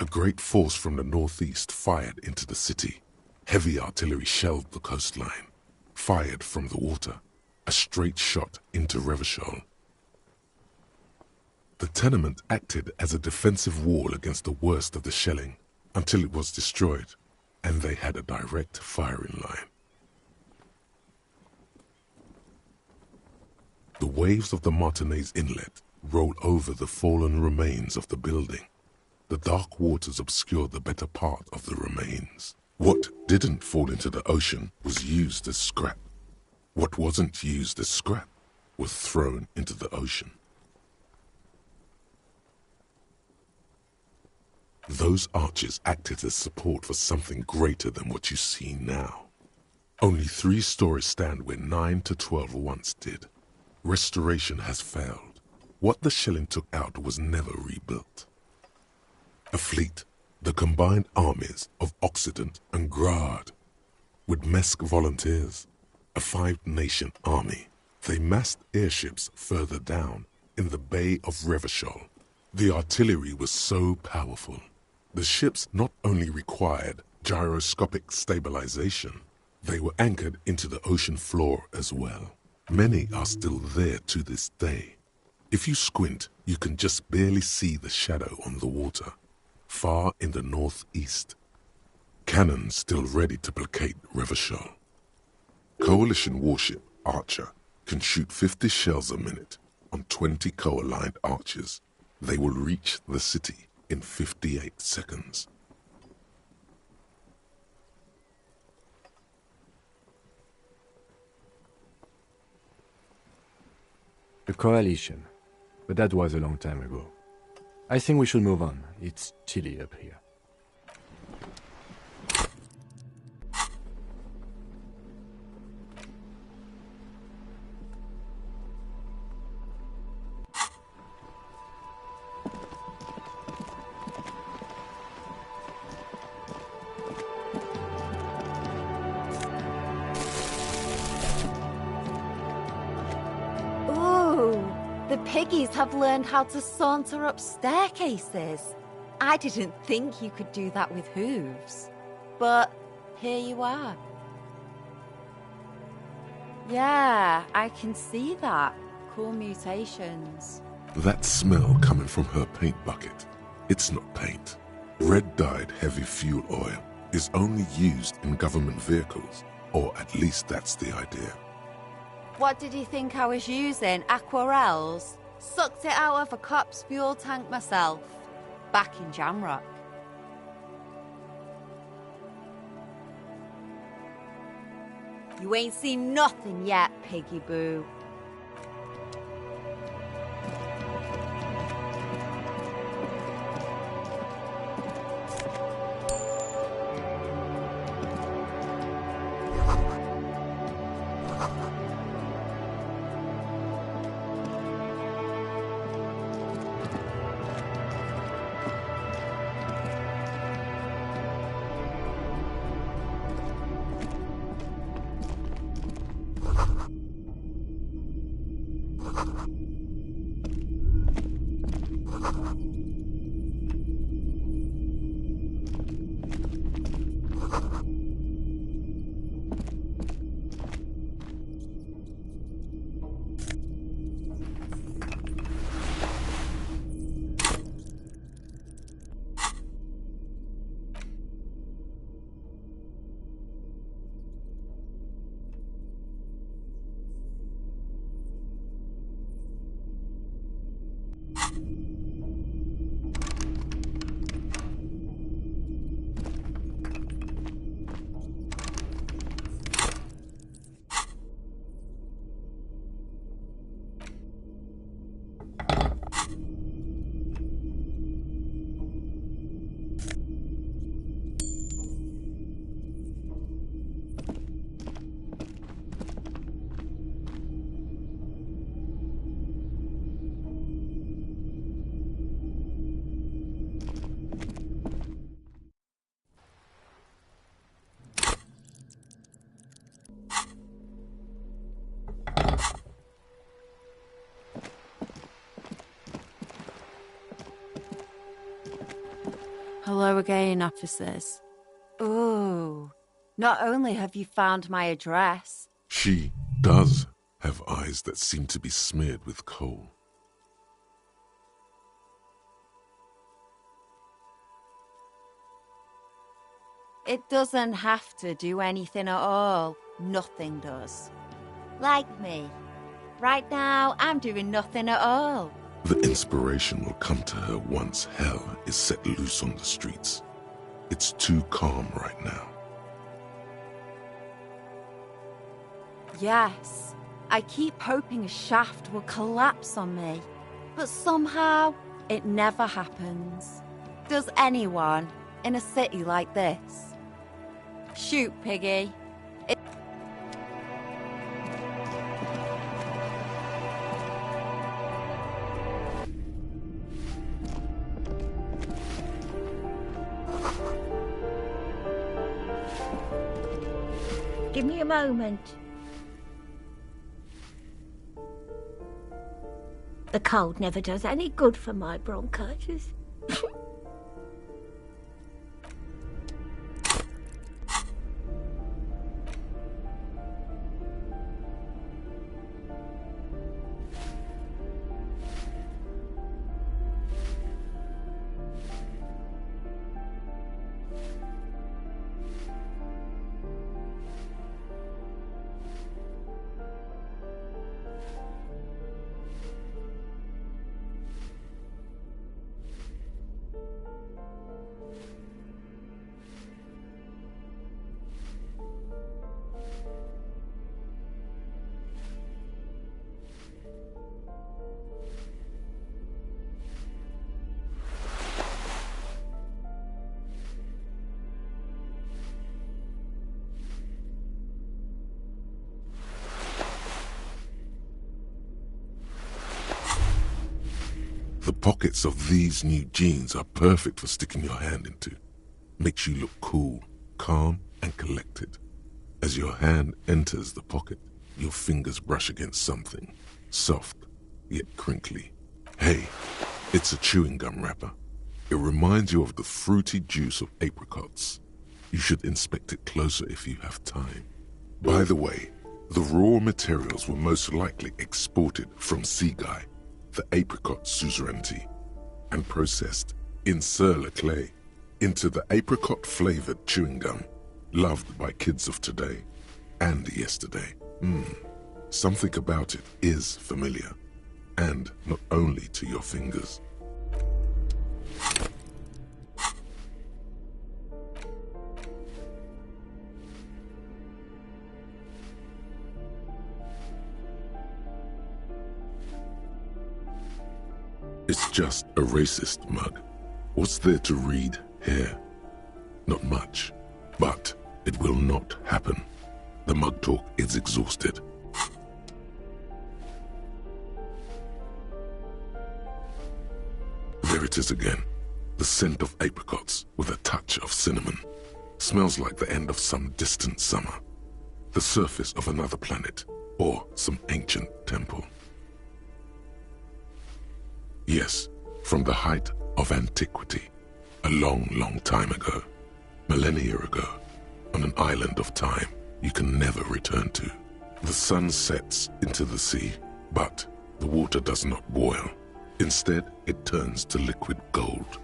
A great force from the northeast fired into the city. Heavy artillery shelled the coastline, fired from the water, a straight shot into Revachol. The tenement acted as a defensive wall against the worst of the shelling until it was destroyed, and they had a direct firing line. The waves of the Martinez Inlet roll over the fallen remains of the building. The dark waters obscure the better part of the remains. What didn't fall into the ocean was used as scrap. What wasn't used as scrap was thrown into the ocean. Those arches acted as support for something greater than what you see now. Only 3 stories stand where 9 to 12 once did. Restoration has failed. What the shelling took out was never rebuilt. A fleet, the combined armies of Occident and Grad, with Mesk volunteers, a 5-nation army. They massed airships further down in the Bay of Revachol. The artillery was so powerful. The ships not only required gyroscopic stabilization, they were anchored into the ocean floor as well. Many are still there to this day. If you squint, you can just barely see the shadow on the water, far in the northeast. Cannon still ready to placate Revachol. Coalition warship Archer can shoot 50 shells a minute on 20 co-aligned archers. They will reach the city in 58 seconds. The coalition. But that was a long time ago. I think we should move on. It's chilly up here. The piggies have learned how to saunter up staircases. I didn't think you could do that with hooves. But here you are. Yeah, I can see that. Cool mutations. That smell coming from her paint bucket, it's not paint. Red-dyed heavy fuel oil is only used in government vehicles, or at least that's the idea. What did you think I was using? Aquarels? Sucked it out of a cop's fuel tank myself. Back in Jamrock. You ain't seen nothing yet, Piggy Boo. Hello again, officers. Ooh, not only have you found my address... She does have eyes that seem to be smeared with coal. It doesn't have to do anything at all. Nothing does. Like me. Right now, I'm doing nothing at all. The inspiration will come to her once hell is set loose on the streets. It's too calm right now. Yes, I keep hoping a shaft will collapse on me, but somehow it never happens. Does anyone in a city like this? Shoot, Piggy. Give me a moment. The cold never does any good for my bronchitis. The pockets of these new jeans are perfect for sticking your hand into. Makes you look cool, calm, and collected. As your hand enters the pocket, your fingers brush against something, soft, yet crinkly. Hey, it's a chewing gum wrapper. It reminds you of the fruity juice of apricots. You should inspect it closer if you have time. By the way, the raw materials were most likely exported from Seaguy, the apricot suzerainty, and processed in sur-le-clay into the apricot-flavored chewing gum loved by kids of today and yesterday. Something about it is familiar, and not only to your fingers. It's just a racist mug. What's there to read here? Not much, but it will not happen. The mug talk is exhausted. There it is again. The scent of apricots with a touch of cinnamon. Smells like the end of some distant summer. The surface of another planet or some ancient temple. Yes, from the height of antiquity, a long, long time ago, millennia ago, on an island of time you can never return to. The sun sets into the sea, but the water does not boil. Instead, it turns to liquid gold.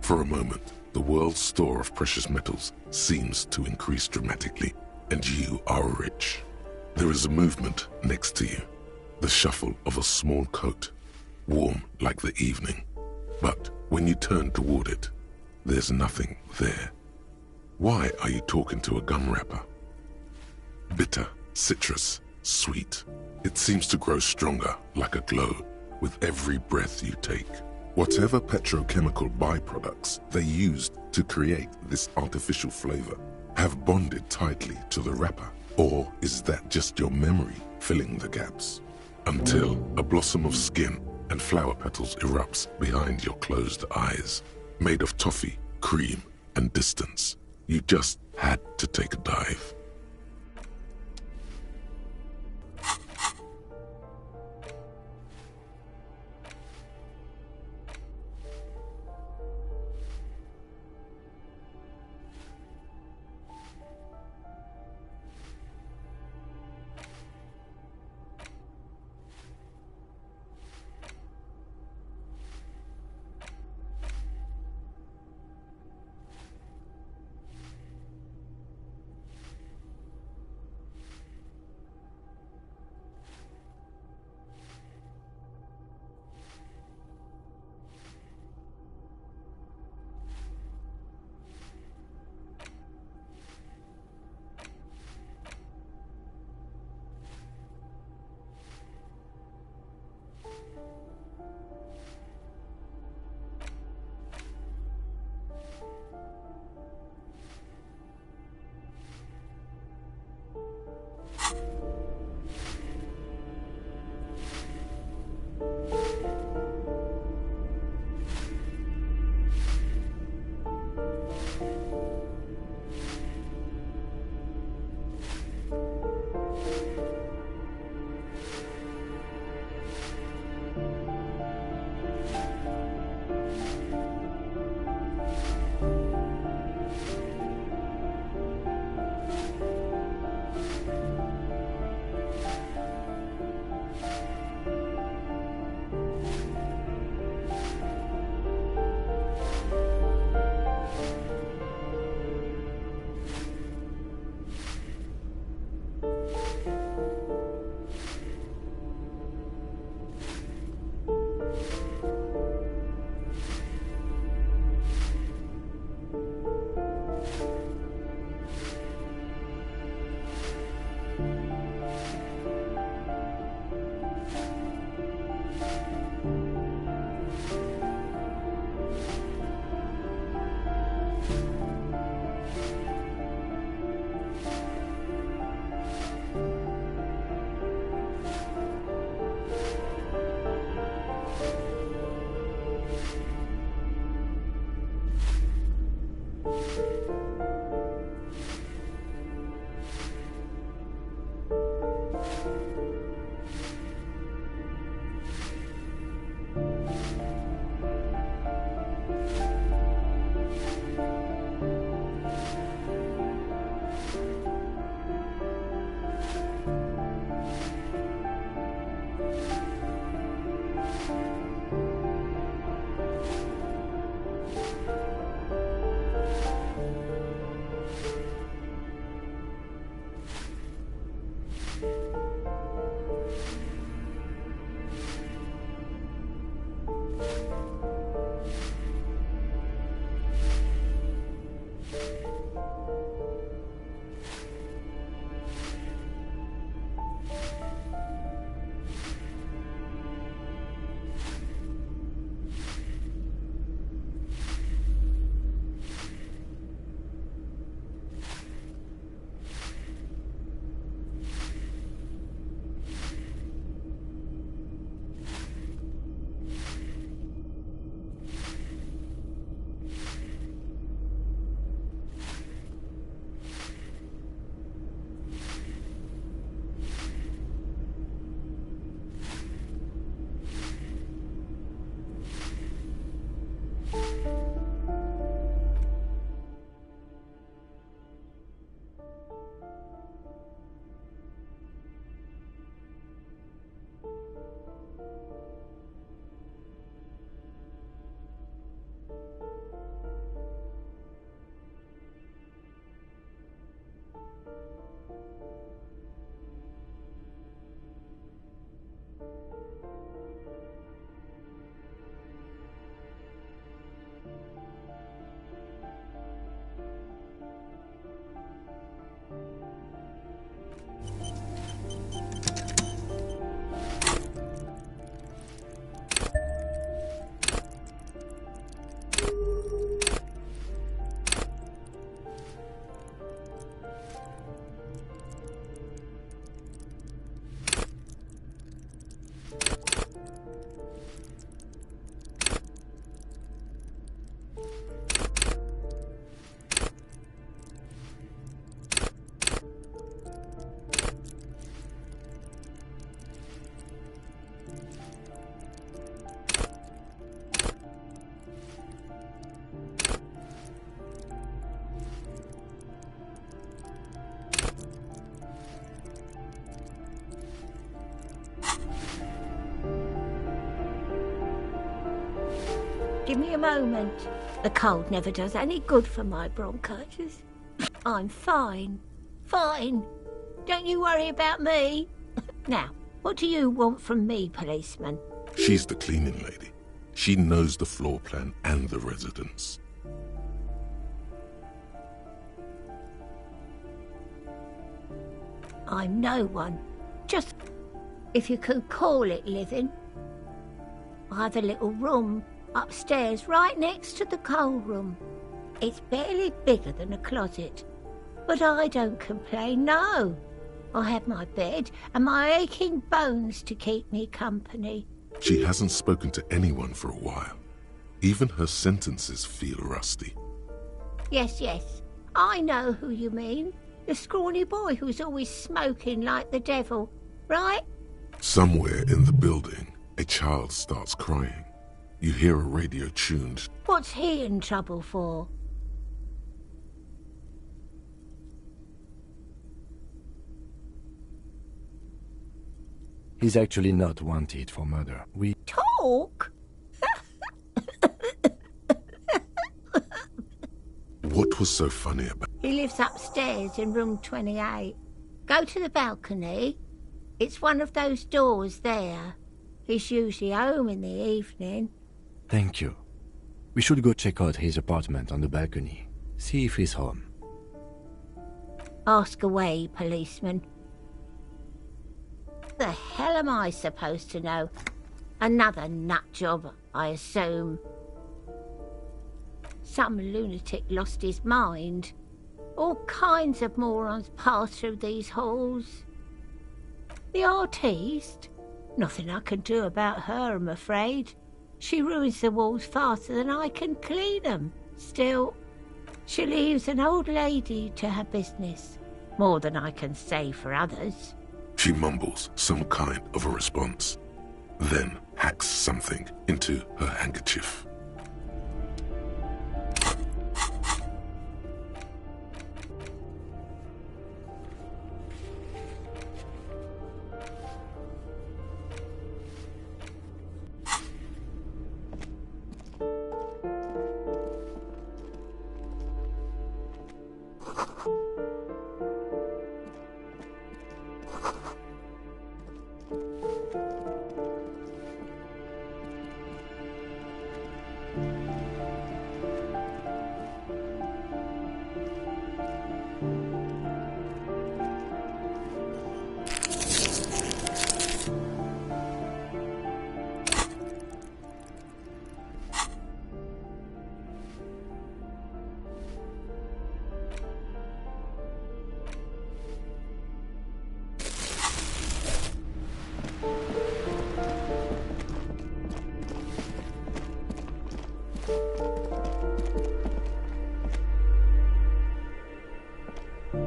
For a moment, the world's store of precious metals seems to increase dramatically, and you are rich. There is a movement next to you, the shuffle of a small coat, warm like the evening. But when you turn toward it, there's nothing there. Why are you talking to a gum wrapper? Bitter, citrus, sweet. It seems to grow stronger like a glow with every breath you take. Whatever petrochemical byproducts they used to create this artificial flavor have bonded tightly to the wrapper. Or is that just your memory filling the gaps? Until a blossom of skin and flower petals erupts behind your closed eyes, made of toffee, cream, and distance. You just had to take a dive. Give me a moment. The cold never does any good for my bronchitis. I'm fine. Fine. Don't you worry about me. Now, what do you want from me, policeman? She's the cleaning lady. She knows the floor plan and the residence. I'm no one. Just, if you could call it living. I have a little room upstairs right next to the coal room. It's barely bigger than a closet. But I don't complain, no. I have my bed and my aching bones to keep me company. She hasn't spoken to anyone for a while. Even her sentences feel rusty. Yes, I know who you mean. The scrawny boy who's always smoking like the devil, right? Somewhere in the building, a child starts crying. You hear a radio tuned. What's he in trouble for? He's actually not wanted for murder. We Talk? What was so funny about He lives upstairs in room 28. Go to the balcony. It's one of those doors there. He's usually home in the evening. Thank you. We should go check out his apartment on the balcony. See if he's home. Ask away, policeman. The hell am I supposed to know? Another nut job, I assume. Some lunatic lost his mind. All kinds of morons pass through these halls. The artiste? Nothing I can do about her, I'm afraid. She ruins the walls faster than I can clean them. Still, she leaves an old lady to her business. More than I can say for others. She mumbles some kind of a response, then hacks something into her handkerchief.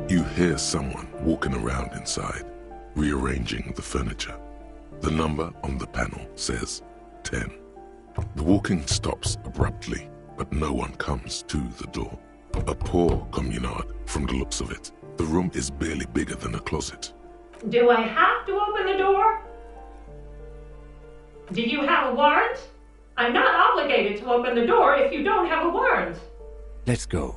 You hear someone walking around inside, rearranging the furniture. The number on the panel says 10. The walking stops abruptly, but no one comes to the door. A poor communard from the looks of it. The room is barely bigger than a closet. Do I have to open the door? Do you have a warrant? I'm not obligated to open the door if you don't have a warrant. Let's go.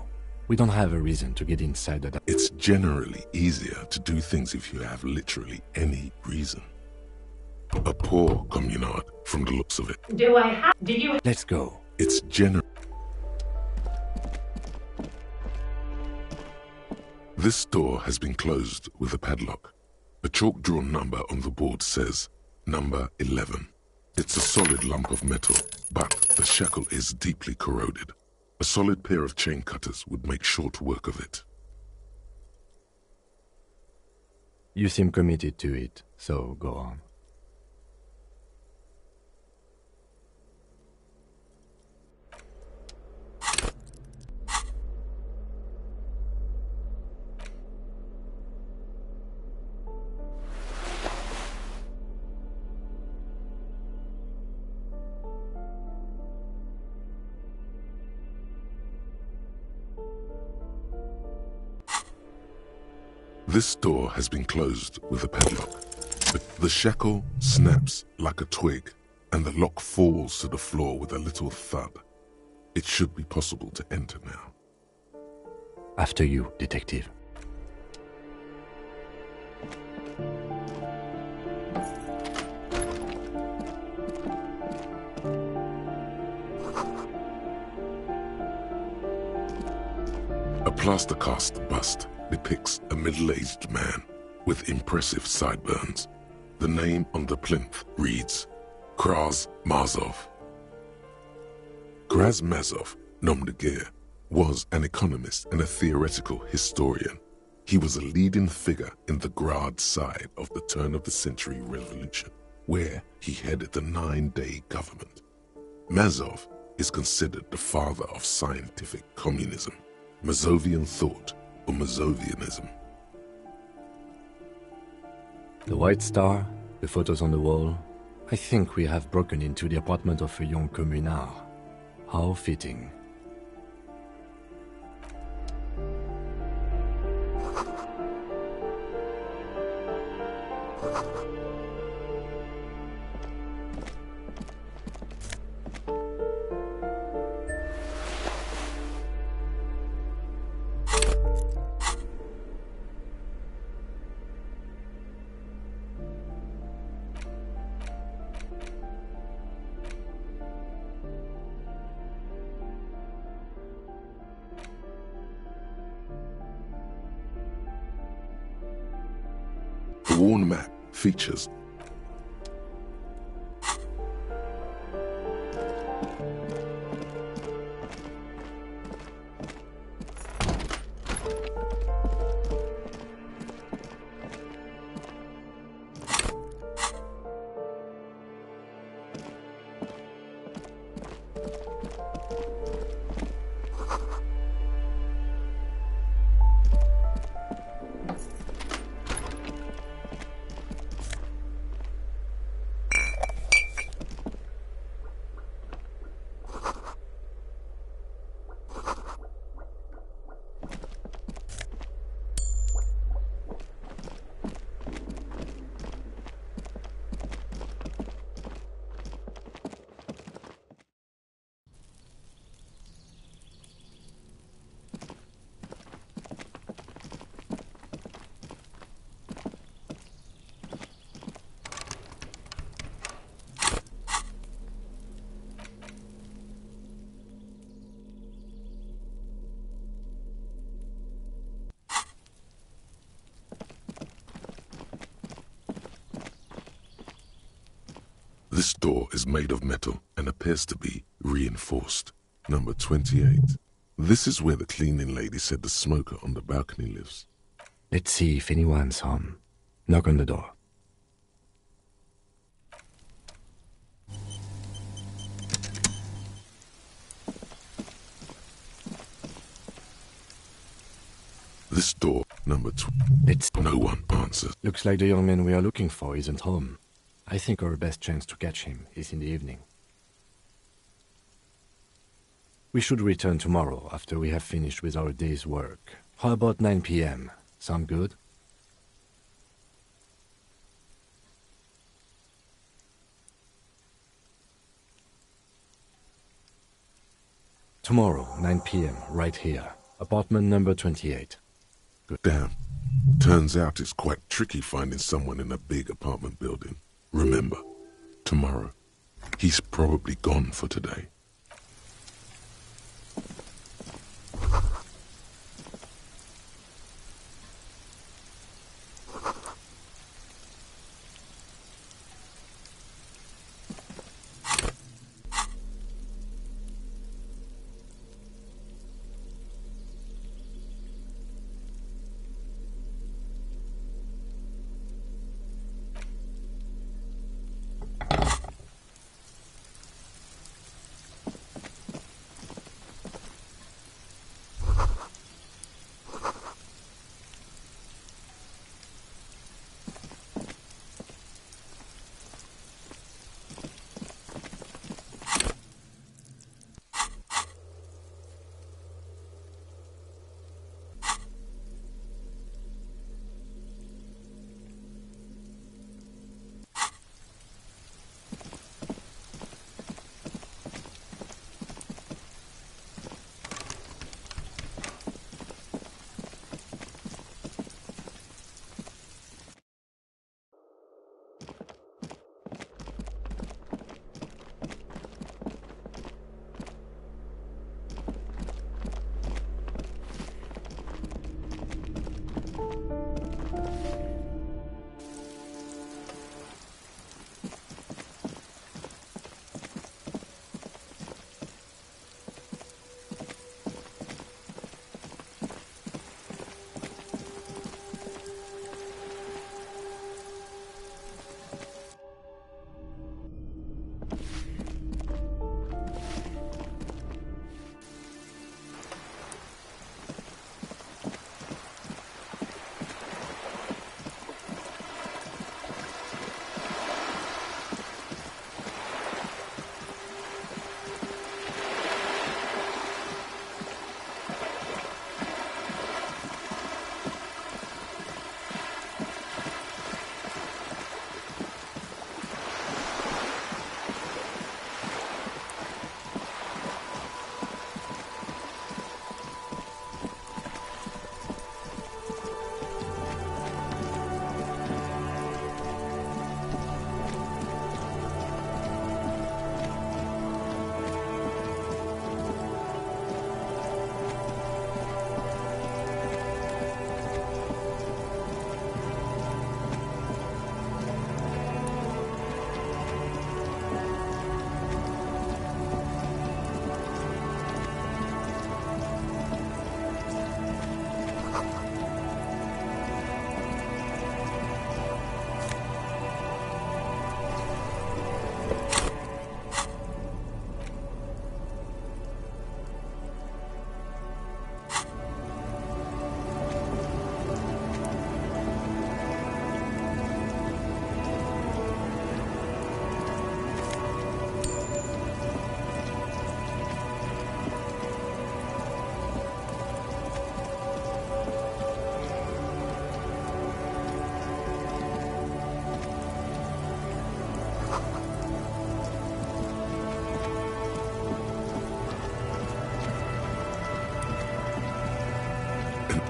We don't have a reason to get inside the... It's generally easier to do things if you have literally any reason. A poor communard from the looks of it. Do you... Let's go. It's generally... This door has been closed with a padlock. A chalk-drawn number on the board says, number 11. It's a solid lump of metal, but the shackle is deeply corroded. A solid pair of chain cutters would make short work of it. You seem committed to it, so go on. This door has been closed with a padlock. The shackle snaps like a twig, and the lock falls to the floor with a little thud. It should be possible to enter now. After you, detective. A plaster cast bust depicts a middle-aged man with impressive sideburns. The name on the plinth reads Kraz Mazov. Kraz Mazov, nom de guerre, was an economist and a theoretical historian. He was a leading figure in the Grad side of the turn-of-the-century revolution, where he headed the 9-day government. Mazov is considered the father of scientific communism, Mazovian thought, or Mazovianism. The White Star, the photos on the wall. I think we have broken into the apartment of a young communard. How fitting. The worn map features This door is made of metal and appears to be reinforced. Number 28. This is where the cleaning lady said the smoker on the balcony lives. Let's see if anyone's home. Knock on the door. This door, number 2. No one answers. Looks like the young man we are looking for isn't home. I think our best chance to catch him is in the evening. We should return tomorrow after we have finished with our day's work. How about 9 p.m.? Sound good? Tomorrow, 9 p.m., right here. Apartment number 28. Good. Damn. Turns out it's quite tricky finding someone in a big apartment building. Remember, tomorrow. He's probably gone for today.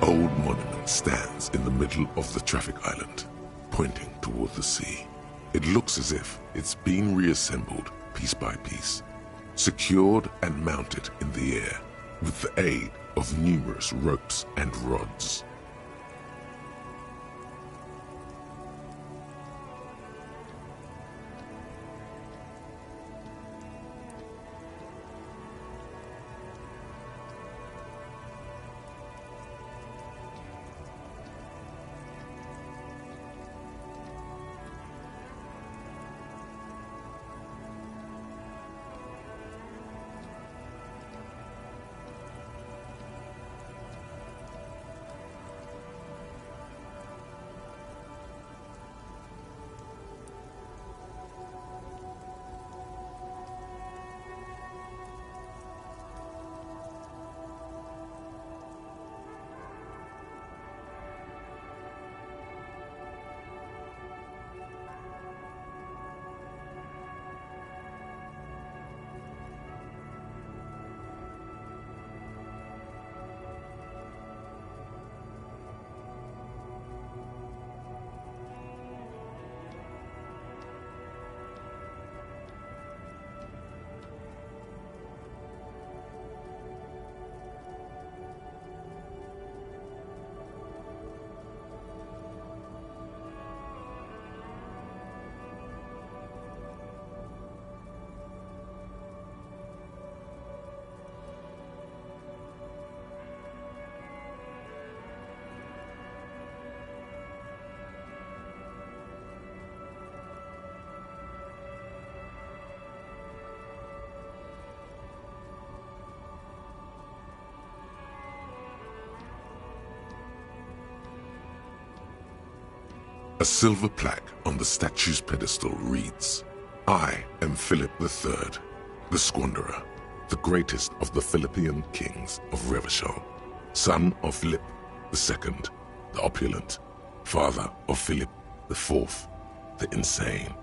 old monument stands in the middle of the traffic island, pointing toward the sea. It looks as if it's been reassembled piece by piece, secured and mounted in the air with the aid of numerous ropes and rods. A silver plaque on the statue's pedestal reads, "I am Philip III, the Squanderer, the greatest of the Philippian kings of Revachol, son of Philip II, the opulent, father of Philip IV, the insane."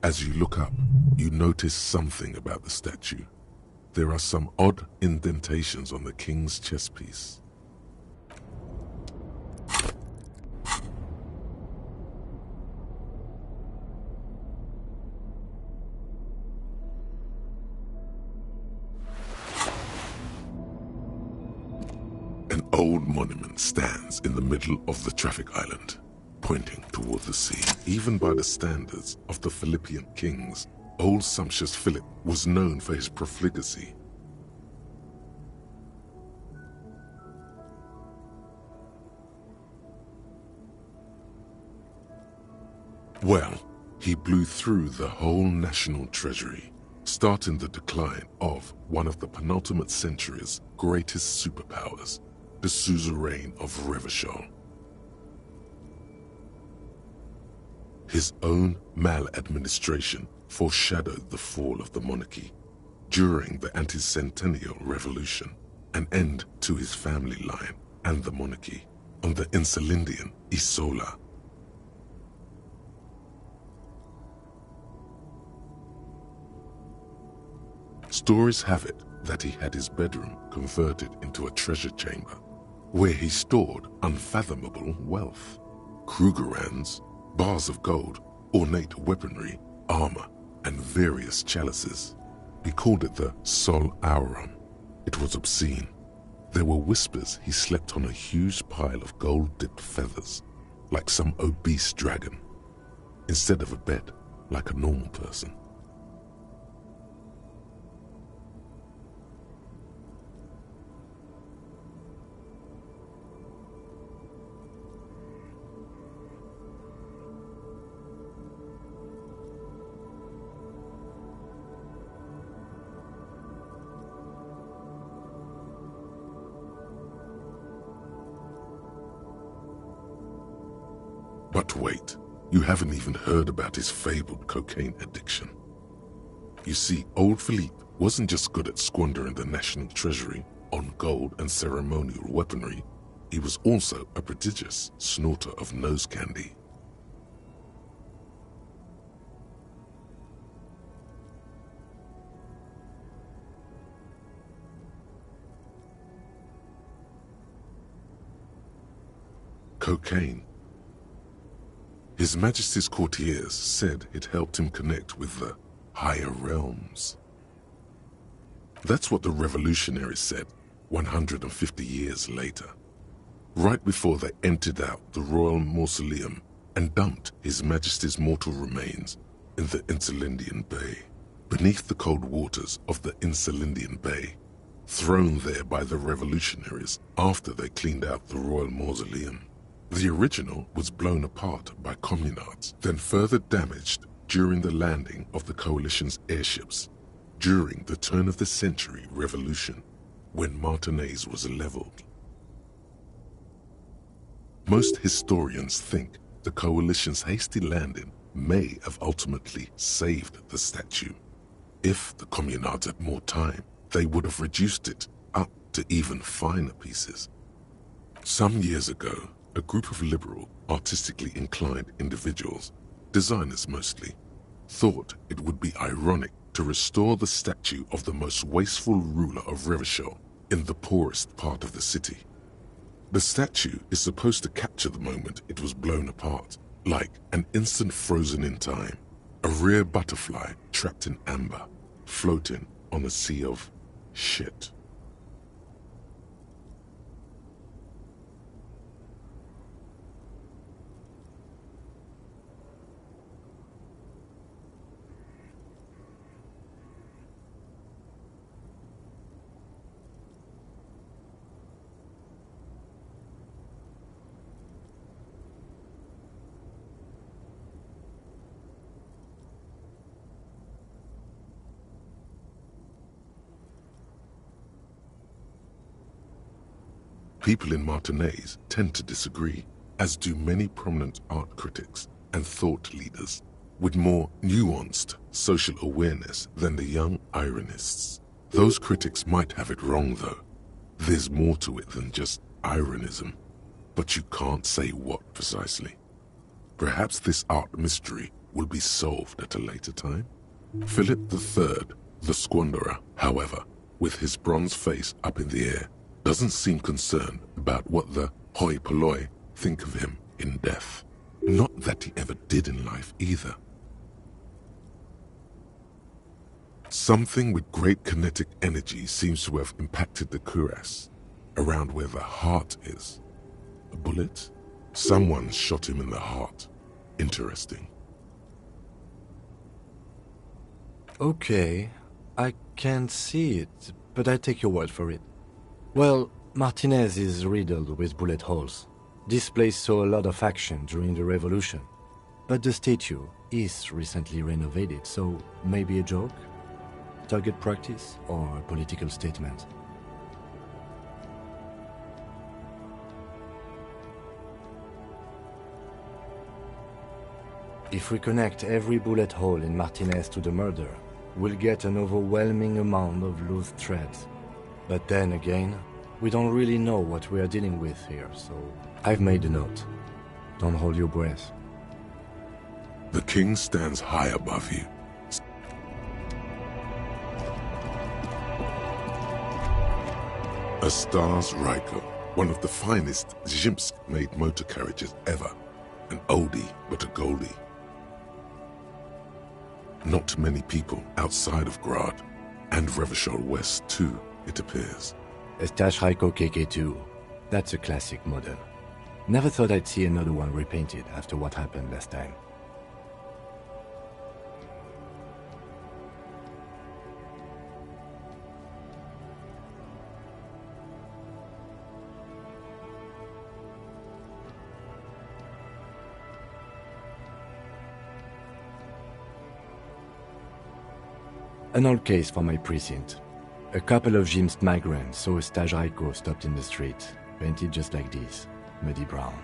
As you look up, you notice something about the statue. There are some odd indentations on the king's chest piece. An old monument stands in the middle of the traffic island, pointing toward the sea. Even by the standards of the Philippian kings, old sumptuous Philip was known for his profligacy. Well, he blew through the whole national treasury, starting the decline of one of the penultimate century's greatest superpowers, the suzerain of Revachol. His own maladministration foreshadowed the fall of the monarchy during the anti-centennial revolution, an end to his family line and the monarchy on the Insulindian Isola. Stories have it that he had his bedroom converted into a treasure chamber, where he stored unfathomable wealth. Krugerrands, bars of gold, ornate weaponry, armor, and various chalices. He called it the Sol Auron. It was obscene. There were whispers he slept on a huge pile of gold-dipped feathers, like some obese dragon, instead of a bed, like a normal person. But wait, you haven't even heard about his fabled cocaine addiction. You see, old Philippe wasn't just good at squandering the national treasury on gold and ceremonial weaponry, he was also a prodigious snorter of nose candy. Cocaine. His Majesty's courtiers said it helped him connect with the higher realms. That's what the revolutionaries said 150 years later, right before they emptied out the royal mausoleum and dumped His Majesty's mortal remains in the Insulindian Bay. Beneath the cold waters of the Insulindian Bay, thrown there by the revolutionaries after they cleaned out the royal mausoleum. The original was blown apart by communards, then further damaged during the landing of the coalition's airships during the turn-of-the-century revolution, when Martinez was leveled. Most historians think the coalition's hasty landing may have ultimately saved the statue. If the communards had more time, they would have reduced it up to even finer pieces. Some years ago, a group of liberal, artistically inclined individuals, designers mostly, thought it would be ironic to restore the statue of the most wasteful ruler of Revachol in the poorest part of the city. The statue is supposed to capture the moment it was blown apart, like an instant frozen in time, a rare butterfly trapped in amber, floating on a sea of shit. People in Martinez tend to disagree, as do many prominent art critics and thought leaders with more nuanced social awareness than the young ironists. Those critics might have it wrong, though. There's more to it than just ironism, but you can't say what precisely. Perhaps this art mystery will be solved at a later time. Philip III, the Squanderer, however, with his bronze face up in the air, doesn't seem concerned about what the hoi polloi think of him in death. Not that he ever did in life either. Something with great kinetic energy seems to have impacted the cuirass, around where the heart is. A bullet? Someone shot him in the heart. Interesting. Okay, I can't see it, but I take your word for it. Well, Martinez is riddled with bullet holes. This place saw a lot of action during the revolution. But the statue is recently renovated, so maybe a joke? Target practice or a political statement? If we connect every bullet hole in Martinez to the murder, we'll get an overwhelming amount of loose threads. But then again, we don't really know what we are dealing with here, so I've made a note. Don't hold your breath. The king stands high above you. A Stars Ryko, one of the finest Zhimsk-made motor carriages ever. An oldie, but a goldie. Not many people outside of Grad, and Revachol West too, it appears. A Stash Ryko KK2. That's a classic model. Never thought I'd see another one repainted after what happened last time. An old case for my precinct. A couple of Zhimsk migrants saw a Staj Ryko stopped in the street, painted just like this, muddy brown.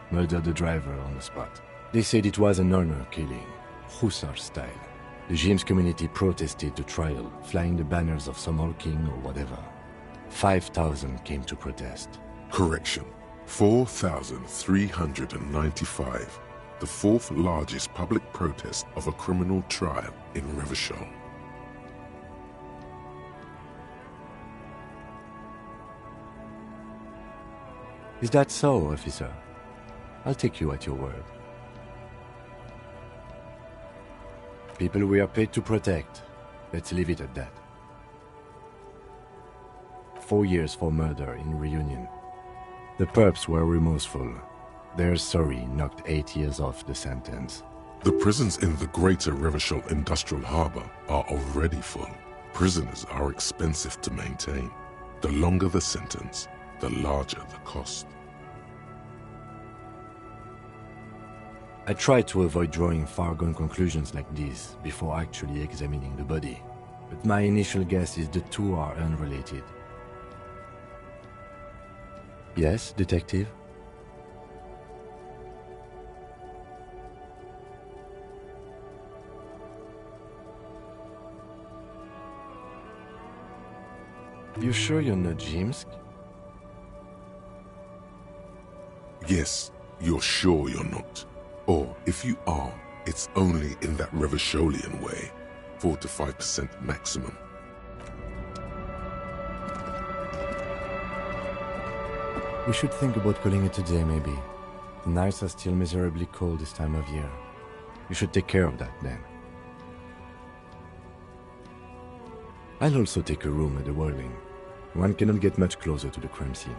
Murdered the driver on the spot. They said it was an honor killing, Hussar style. The Zhimsk community protested the trial, flying the banners of some old king or whatever. 5,000 came to protest. Correction. 4,395. The fourth largest public protest of a criminal trial in Revachol. Is that so, officer? I'll take you at your word. People we are paid to protect. Let's leave it at that. 4 years for murder in Reunion. The perps were remorseful. Their sorry knocked 8 years off the sentence. The prisons in the greater Revachol Industrial Harbor are already full. Prisoners are expensive to maintain. The longer the sentence, the larger the cost. I tried to avoid drawing far-gone conclusions like these before actually examining the body, but my initial guess is the two are unrelated. Yes, detective? You sure you're not Zhimsk? Yes, you're sure you're not. Or, if you are, it's only in that Revacholian way. 4 to 5% maximum. We should think about calling it a day, maybe. The nights are still miserably cold this time of year. You should take care of that, then. I'll also take a room at the Whirling. One cannot get much closer to the crime scene.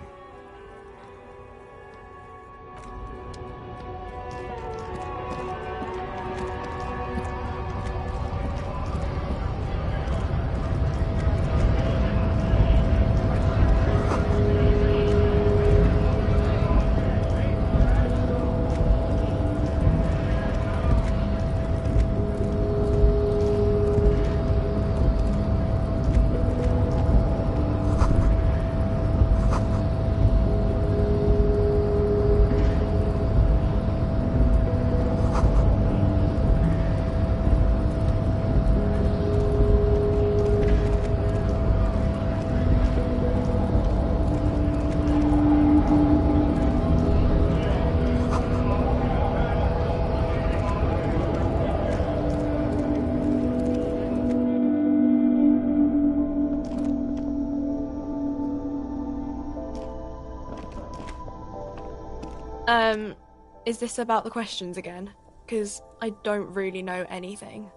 Is this about the questions again? Because I don't really know anything.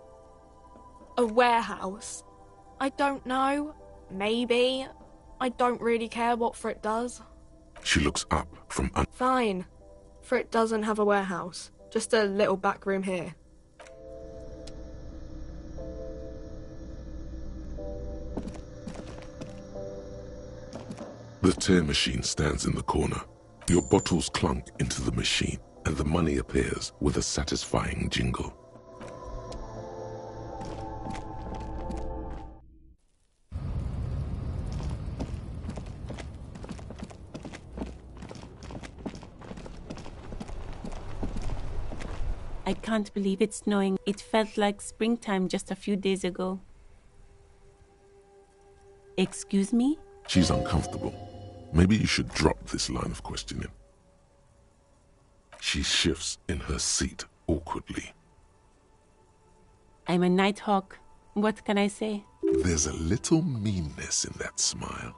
A warehouse? I don't know. Maybe. I don't really care what Frit does. She looks up from Fine. Frit doesn't have a warehouse. Just a little back room here. The tear machine stands in the corner. Your bottles clunk into the machine, and the money appears with a satisfying jingle. I can't believe it's snowing. It felt like springtime just a few days ago. Excuse me? She's uncomfortable. Maybe you should drop this line of questioning. She shifts in her seat awkwardly. I'm a nighthawk. What can I say? There's a little meanness in that smile.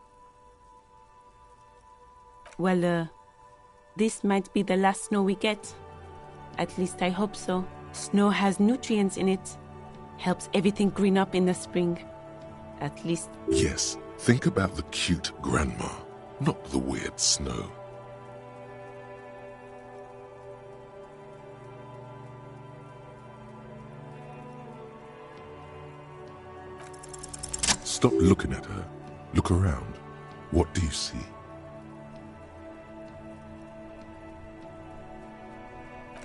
Well, this might be the last snow we get. At least I hope so. Snow has nutrients in it. Helps everything green up in the spring. At least... Yes, think about the cute grandma, not the weird snow. Stop looking at her. Look around. What do you see?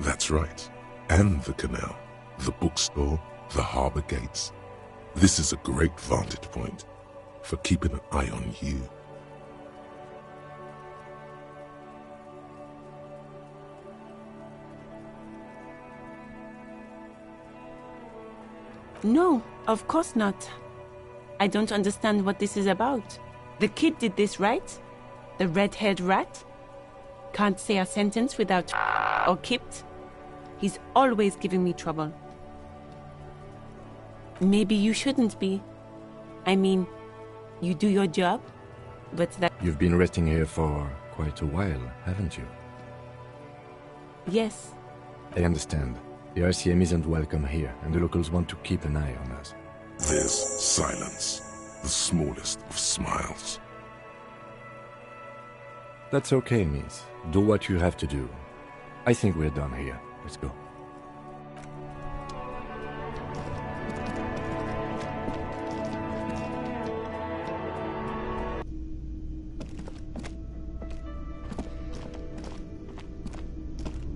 That's right. And the canal, the bookstore, the harbour gates. This is a great vantage point for keeping an eye on you. No, of course not. I don't understand what this is about. The kid did this, right? The red-haired rat? Can't say a sentence without or kipped. He's always giving me trouble. Maybe you shouldn't be. I mean, you do your job, but that... You've been resting here for quite a while, haven't you? Yes. I understand. The RCM isn't welcome here, and the locals want to keep an eye on us. There's silence, the smallest of smiles. That's okay, miss. Do what you have to do. I think we're done here. Let's go.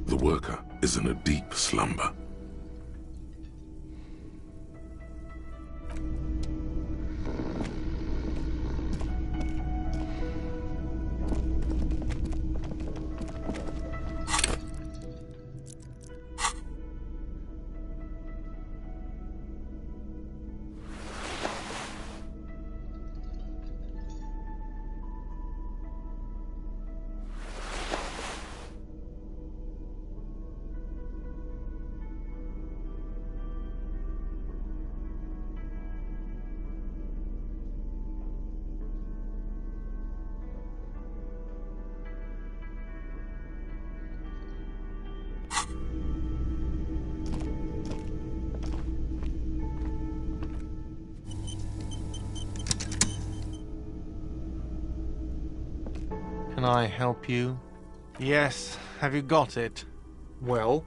The worker is in a deep slumber. Can I help you? Yes. Have you got it? Well?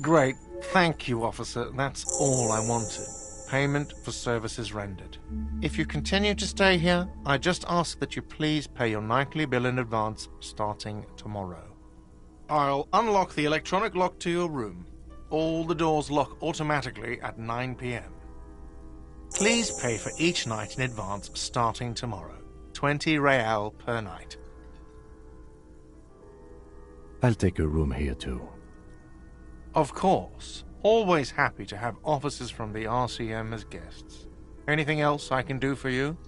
Great. Thank you, officer. That's all I wanted. Payment for services rendered. If you continue to stay here, I just ask that you please pay your nightly bill in advance starting tomorrow. I'll unlock the electronic lock to your room. All the doors lock automatically at 9 p.m. Please pay for each night in advance starting tomorrow. 20 real per night. I'll take a room here too. Of course. Always happy to have officers from the RCM as guests. Anything else I can do for you?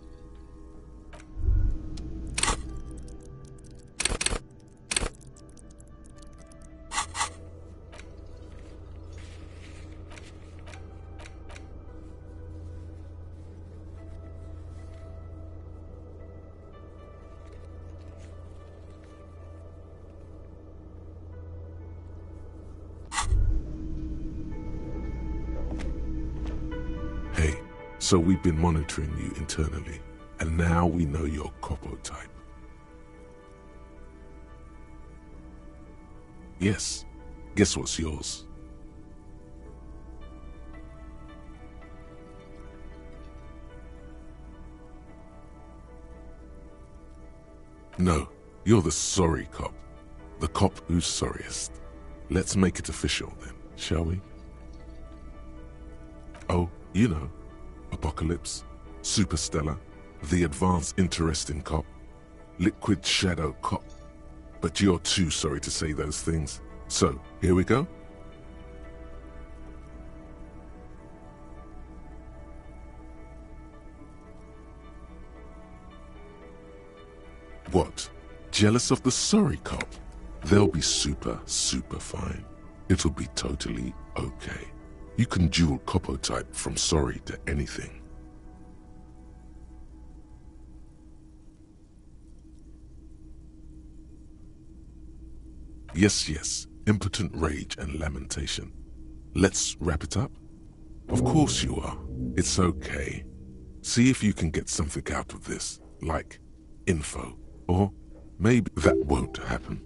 So we've been monitoring you internally, and now we know your Copo type. Yes, guess what's yours? No, you're the sorry cop. The cop who's sorriest. Let's make it official then, shall we? Oh, you know. Apocalypse, Superstellar, the advanced interesting cop, liquid shadow cop. But you're too sorry to say those things. So, here we go. What? Jealous of the sorry cop? They'll be super fine. It'll be totally okay. You can dual Copo type from sorry to anything. Yes, impotent rage and lamentation. Let's wrap it up? Of course you are. It's okay. See if you can get something out of this, like info. Or maybe that won't happen.